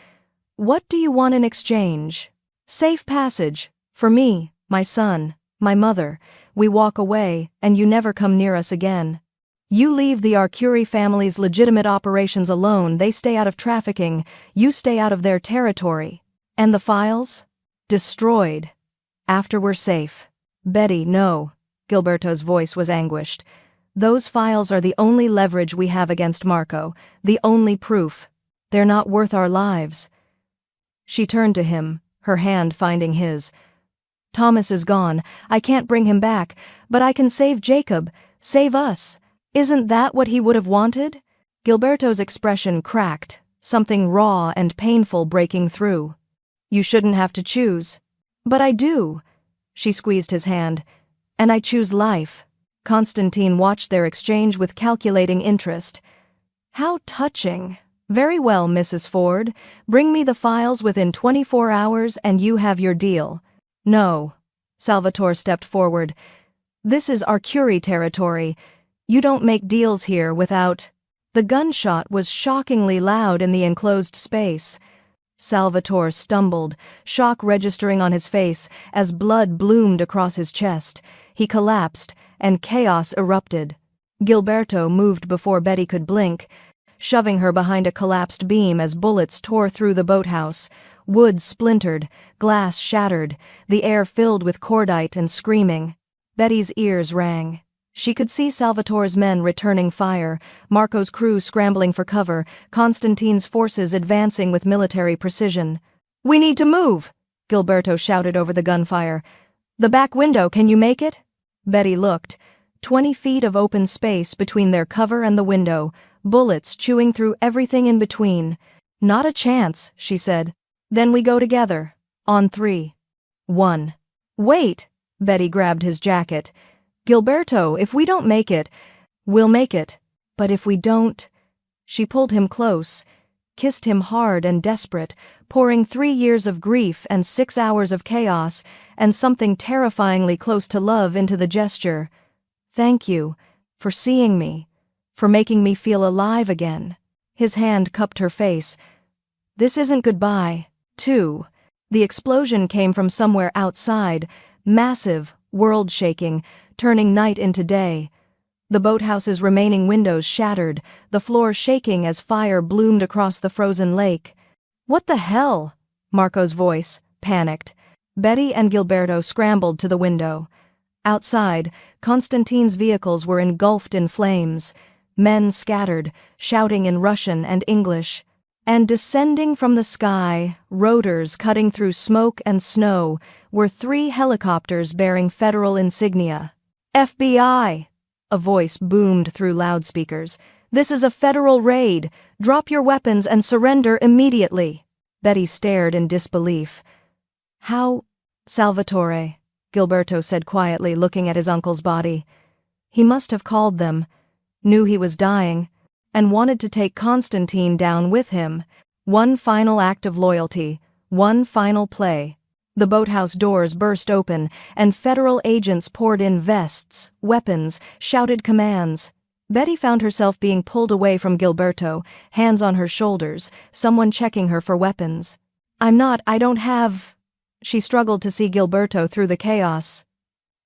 What do you want in exchange? Safe passage. For me, my son, my mother. We walk away, and you never come near us again. You leave the Arcuri family's legitimate operations alone. They stay out of trafficking. You stay out of their territory. And the files? Destroyed. After we're safe. Betty, no. Gilberto's voice was anguished. Those files are the only leverage we have against Marco, the only proof. They're not worth our lives. She turned to him, her hand finding his. Thomas is gone. I can't bring him back, but I can save Jacob, save us. Isn't that what he would have wanted? Gilberto's expression cracked, something raw and painful breaking through. You shouldn't have to choose. But I do. She squeezed his hand. And I choose life. Constantine watched their exchange with calculating interest. How touching. Very well, Mrs. Ford. Bring me the files within 24 hours and you have your deal. No. Salvatore stepped forward. This is Arcuri territory. You don't make deals here without... The gunshot was shockingly loud in the enclosed space. Salvatore stumbled, shock registering on his face as blood bloomed across his chest. He collapsed, and chaos erupted. Gilberto moved before Betty could blink, shoving her behind a collapsed beam as bullets tore through the boathouse. Wood splintered, glass shattered, the air filled with cordite and screaming. Betty's ears rang. She could see Salvatore's men returning fire, Marco's crew scrambling for cover, Constantine's forces advancing with military precision. We need to move! Gilberto shouted over the gunfire. The back window, can you make it? Betty looked. 20 feet of open space between their cover and the window, bullets chewing through everything in between. Not a chance, she said. Then we go together. On 3. 1. Wait! Betty grabbed his jacket. Gilberto, if we don't make it, we'll make it. But if we don't... She pulled him close, kissed him hard and desperate, pouring 3 years of grief and 6 hours of chaos, and something terrifyingly close to love into the gesture. Thank you, for seeing me, for making me feel alive again. His hand cupped her face. This isn't goodbye. 2. The explosion came from somewhere outside, massive, world-shaking, turning night into day. The boathouse's remaining windows shattered, the floor shaking as fire bloomed across the frozen lake. What the hell? Marco's voice, panicked. Betty and Gilberto scrambled to the window. Outside, Constantine's vehicles were engulfed in flames. Men scattered, shouting in Russian and English. And descending from the sky, rotors cutting through smoke and snow, were 3 helicopters bearing federal insignia. FBI! A voice boomed through loudspeakers. This is a federal raid. Drop your weapons and surrender immediately. Betty stared in disbelief. How? Salvatore, Gilberto said quietly, looking at his uncle's body. He must have called them, knew he was dying, and wanted to take Constantine down with him. One final act of loyalty, one final play. The boathouse doors burst open, and federal agents poured in vests, weapons, shouted commands. Betty found herself being pulled away from Gilberto, hands on her shoulders, someone checking her for weapons. I don't have... She struggled to see Gilberto through the chaos.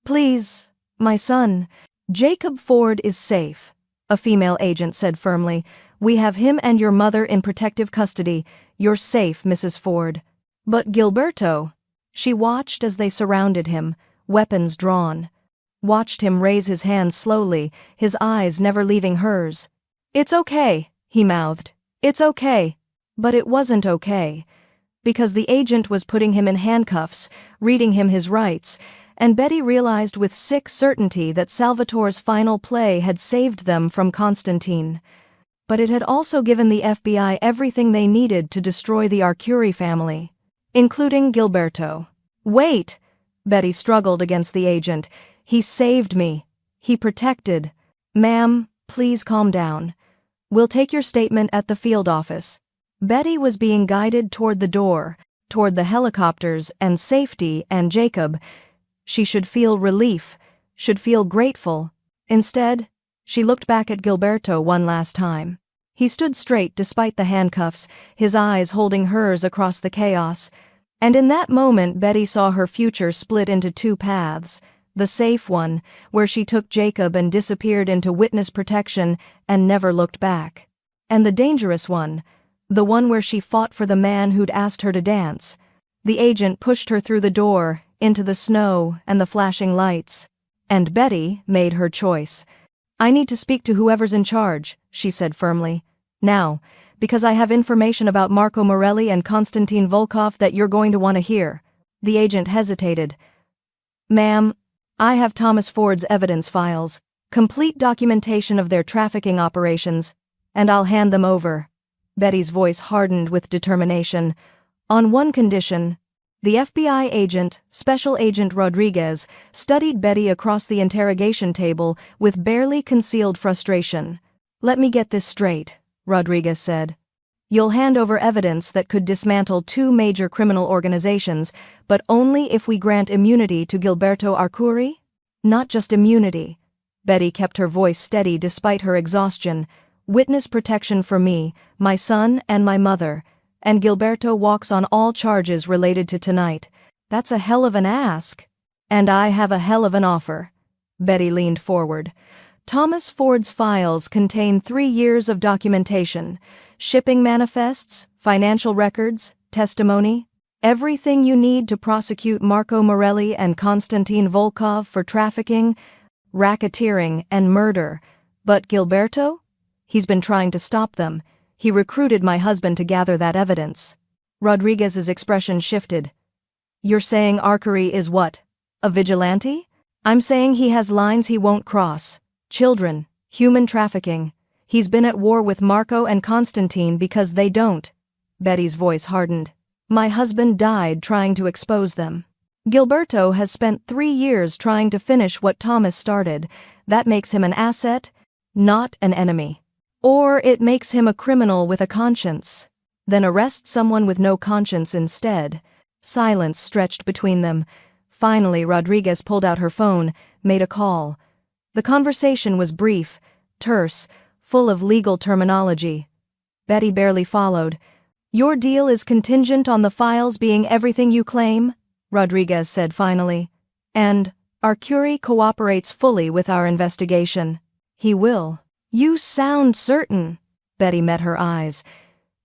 Please, my son, Jacob Ford is safe, a female agent said firmly. We have him and your mother in protective custody. You're safe, Mrs. Ford. But Gilberto... She watched as they surrounded him, weapons drawn. Watched him raise his hands slowly, his eyes never leaving hers. It's okay, he mouthed. It's okay. But it wasn't okay. Because the agent was putting him in handcuffs, reading him his rights, and Betty realized with sick certainty that Salvatore's final play had saved them from Constantine. But it had also given the FBI everything they needed to destroy the Arcuri family, including Gilberto. Wait! Betty struggled against the agent. He saved me. He protected. Ma'am, please calm down. We'll take your statement at the field office. Betty was being guided toward the door, toward the helicopters and safety and Jacob. She should feel relief, should feel grateful. Instead, she looked back at Gilberto one last time. He stood straight despite the handcuffs, his eyes holding hers across the chaos. And in that moment Betty saw her future split into two paths. The safe one, where she took Jacob and disappeared into witness protection and never looked back. And the dangerous one, the one where she fought for the man who'd asked her to dance. The agent pushed her through the door, into the snow and the flashing lights. And Betty made her choice. I need to speak to whoever's in charge, she said firmly. Now, because I have information about Marco Morelli and Konstantin Volkov that you're going to want to hear. The agent hesitated. Ma'am, I have Thomas Ford's evidence files, complete documentation of their trafficking operations, and I'll hand them over. Betty's voice hardened with determination. On one condition. The FBI agent, Special Agent Rodriguez, studied Betty across the interrogation table with barely concealed frustration. Let me get this straight, Rodriguez said. You'll hand over evidence that could dismantle two major criminal organizations, but only if we grant immunity to Gilberto Arcuri? Not just immunity. Betty kept her voice steady despite her exhaustion. Witness protection for me, my son and my mother. And Gilberto walks on all charges related to tonight. That's a hell of an ask. And I have a hell of an offer. Betty leaned forward. Thomas Ford's files contain 3 years of documentation, shipping manifests, financial records, testimony, everything you need to prosecute Marco Morelli and Konstantin Volkov for trafficking, racketeering, and murder. But Gilberto? He's been trying to stop them. He recruited my husband to gather that evidence. Rodriguez's expression shifted. You're saying Arcuri is what? A vigilante? I'm saying he has lines he won't cross. Children, human trafficking. He's been at war with Marco and Konstantin because they don't. Betty's voice hardened. My husband died trying to expose them. Gilberto has spent 3 years trying to finish what Thomas started. That makes him an asset, not an enemy. Or it makes him a criminal with a conscience. Then arrest someone with no conscience instead. Silence stretched between them. Finally, Rodriguez pulled out her phone, made a call. The conversation was brief, terse, full of legal terminology. Betty barely followed. Your deal is contingent on the files being everything you claim, Rodriguez said finally. And Arcuri cooperates fully with our investigation. He will. You sound certain. Betty met her eyes.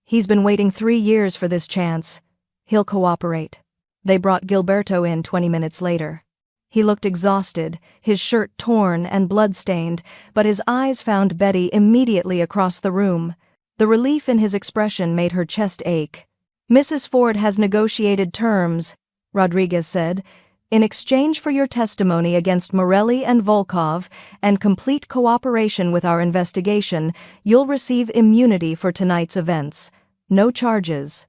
He's been waiting 3 years for this chance. He'll cooperate. They brought Gilberto in 20 minutes later. He looked exhausted, his shirt torn and blood-stained, but his eyes found Betty immediately across the room. The relief in his expression made her chest ache. Mrs. Ford has negotiated terms, Rodriguez said. In exchange for your testimony against Morelli and Volkov and complete cooperation with our investigation, you'll receive immunity for tonight's events. No charges.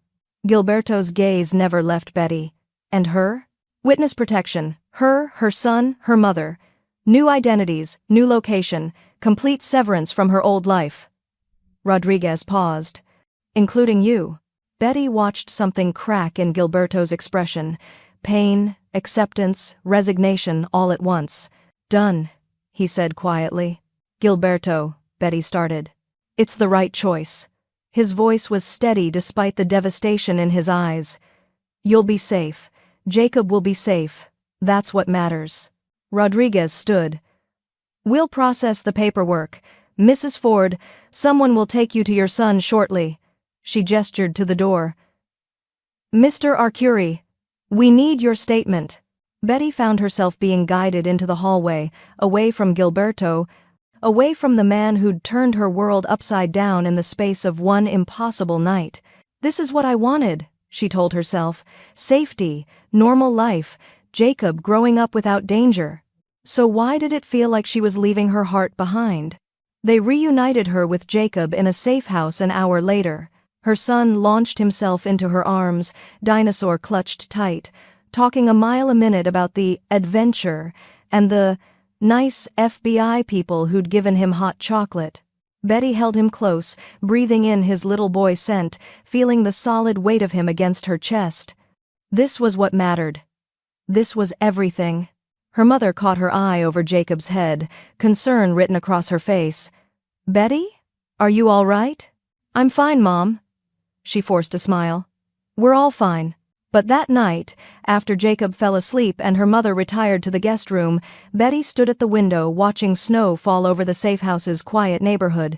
Gilberto's gaze never left Betty. And her? Witness protection. Her son, her mother. New identities, new location, complete severance from her old life. Rodriguez paused. Including you. Betty watched something crack in Gilberto's expression. Pain, acceptance, resignation all at once. Done, he said quietly. Gilberto, Betty started. It's the right choice. His voice was steady despite the devastation in his eyes. You'll be safe. Jacob will be safe. That's what matters. Rodriguez stood. We'll process the paperwork. Mrs. Ford, someone will take you to your son shortly. She gestured to the door. Mr. Arcuri, we need your statement. Betty found herself being guided into the hallway, away from Gilberto, away from the man who'd turned her world upside down in the space of one impossible night. This is what I wanted, she told herself. Safety, normal life, Jacob growing up without danger. So why did it feel like she was leaving her heart behind? They reunited her with Jacob in a safe house an hour later. Her son launched himself into her arms, dinosaur clutched tight. talking a mile a minute about the adventure and the nice FBI people who'd given him hot chocolate. Betty held him close, breathing in his little boy scent, feeling the solid weight of him against her chest. This was what mattered. This was everything. Her mother caught her eye over Jacob's head, concern written across her face. "Betty? Are you all right?" "I'm fine, Mom." She forced a smile. "We're all fine." But that night, after Jacob fell asleep and her mother retired to the guest room, Betty stood at the window watching snow fall over the safe house's quiet neighborhood.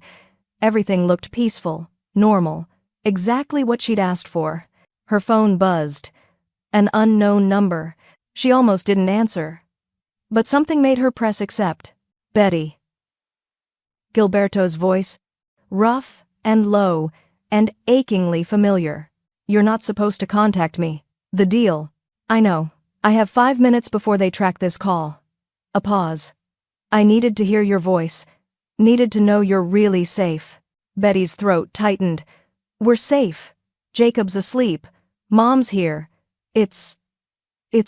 Everything looked peaceful, normal, exactly what she'd asked for. Her phone buzzed. An unknown number. She almost didn't answer. But something made her press accept. "Betty." Gilberto's voice, rough and low and achingly familiar. "You're not supposed to contact me. The deal." "I know. I have 5 minutes before they track this call." A pause. "I needed to hear your voice. Needed to know you're really safe." Betty's throat tightened. "We're safe. Jacob's asleep. Mom's here. It's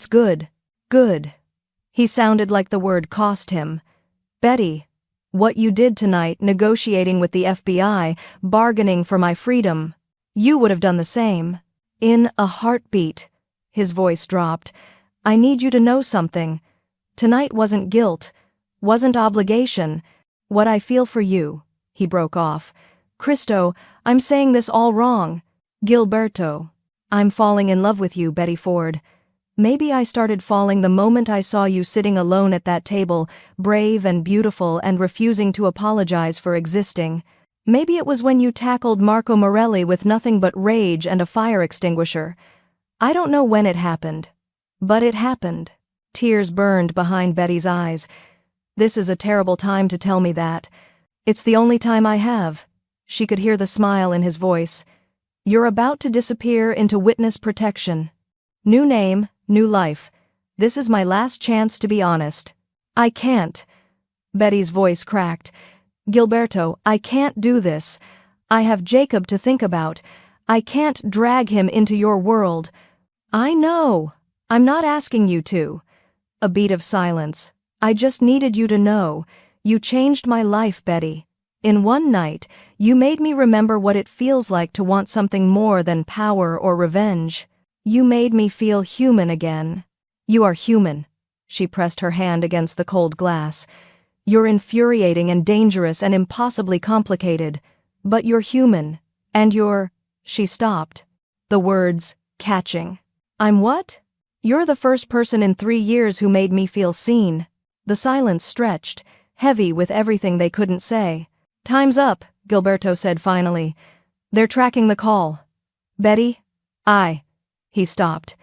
good. Good." He sounded like the word cost him. "Betty, what you did tonight, negotiating with the FBI, bargaining for my freedom. You would have done the same. In a heartbeat." His voice dropped. "I need you to know something. Tonight wasn't guilt, wasn't obligation. What I feel for you." He broke off. "Cristo, I'm saying this all wrong. Gilberto. I'm falling in love with you, Betty Ford. Maybe I started falling the moment I saw you sitting alone at that table, brave and beautiful and refusing to apologize for existing. Maybe it was when you tackled Marco Morelli with nothing but rage and a fire extinguisher. I don't know when it happened. But it happened." Tears burned behind Betty's eyes. "This is a terrible time to tell me that. It's the only time I have." She could hear the smile in his voice. "You're about to disappear into witness protection. New name, new life. This is my last chance to be honest." "I can't." Betty's voice cracked. "Gilberto, I can't do this. I have Jacob to think about. I can't drag him into your world." "I know. I'm not asking you to." A beat of silence. "I just needed you to know. You changed my life, Betty. In one night, you made me remember what it feels like to want something more than power or revenge. You made me feel human again. You are human." She pressed her hand against the cold glass. "You're infuriating and dangerous and impossibly complicated. But you're human. And you're—" She stopped. The words, catching. "I'm what?" "You're the first person in 3 years who made me feel seen." The silence stretched, heavy with everything they couldn't say. "Time's up," Gilberto said finally. "They're tracking the call. Betty, He stopped.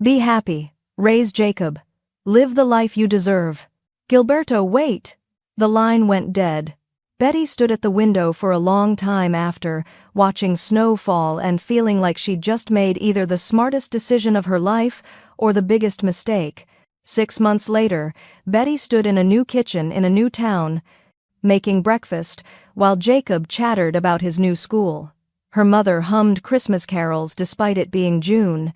"Be happy. Raise Jacob. Live the life you deserve." "Gilberto, wait." The line went dead. Betty stood at the window for a long time after, watching snow fall and feeling like she'd just made either the smartest decision of her life or the biggest mistake. 6 months later, Betty stood in a new kitchen in a new town, making breakfast, while Jacob chattered about his new school. Her mother hummed Christmas carols despite it being June.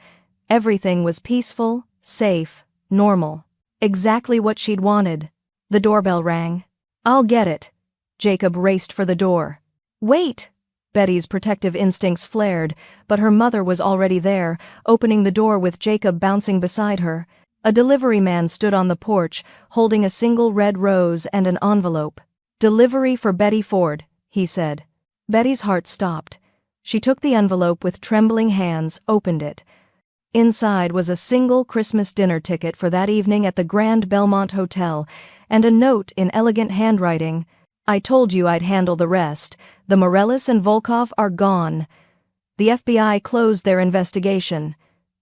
Everything was peaceful, safe, normal. Exactly what she'd wanted. The doorbell rang. "I'll get it." Jacob raced for the door. "Wait!" Betty's protective instincts flared, but her mother was already there, opening the door with Jacob bouncing beside her. A delivery man stood on the porch, holding a single red rose and an envelope. "Delivery for Betty Ford," he said. Betty's heart stopped. She took the envelope with trembling hands, opened it. Inside was a single Christmas dinner ticket for that evening at the Grand Belmont Hotel, and a note in elegant handwriting. "I told you I'd handle the rest. The Morellis and Volkov are gone. The FBI closed their investigation.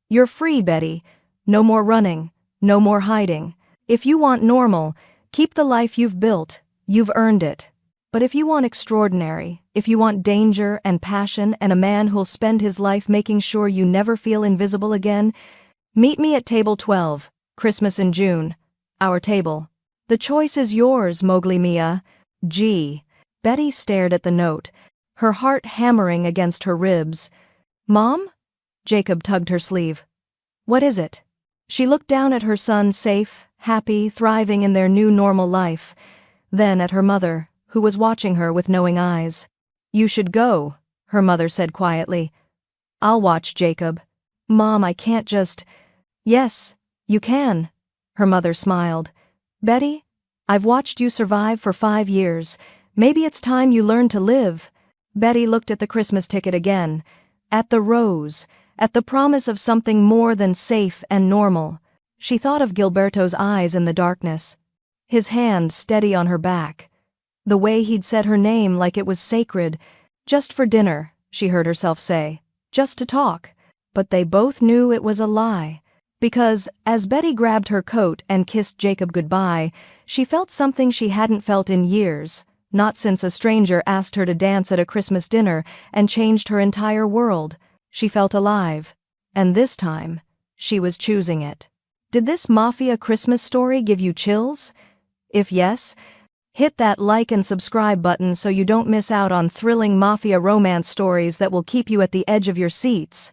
You're free, Betty. No more running. No more hiding. If you want normal, keep the life you've built. You've earned it. But if you want extraordinary, if you want danger and passion and a man who'll spend his life making sure you never feel invisible again, meet me at table 12, Christmas in June. Our table. The choice is yours, Mowgli Mia. G." Betty stared at the note, her heart hammering against her ribs. "Mom?" Jacob tugged her sleeve. "What is it?" She looked down at her son, safe, happy, thriving in their new normal life. Then at her mother, who was watching her with knowing eyes. "You should go," her mother said quietly. "I'll watch Jacob." "Mom, I can't just—" "Yes, you can," her mother smiled. "Betty, I've watched you survive for 5 years. Maybe it's time you learn to live." Betty looked at the Christmas ticket again. At the rose. At the promise of something more than safe and normal. She thought of Gilberto's eyes in the darkness. His hand steady on her back. The way he'd said her name like it was sacred. "Just for dinner," she heard herself say. "Just to talk." But they both knew it was a lie. Because, as Betty grabbed her coat and kissed Jacob goodbye, she felt something she hadn't felt in years. Not since a stranger asked her to dance at a Christmas dinner and changed her entire world. She felt alive. And this time, she was choosing it. Did this Mafia Christmas story give you chills? If yes, hit that like and subscribe button so you don't miss out on thrilling Mafia romance stories that will keep you at the edge of your seats.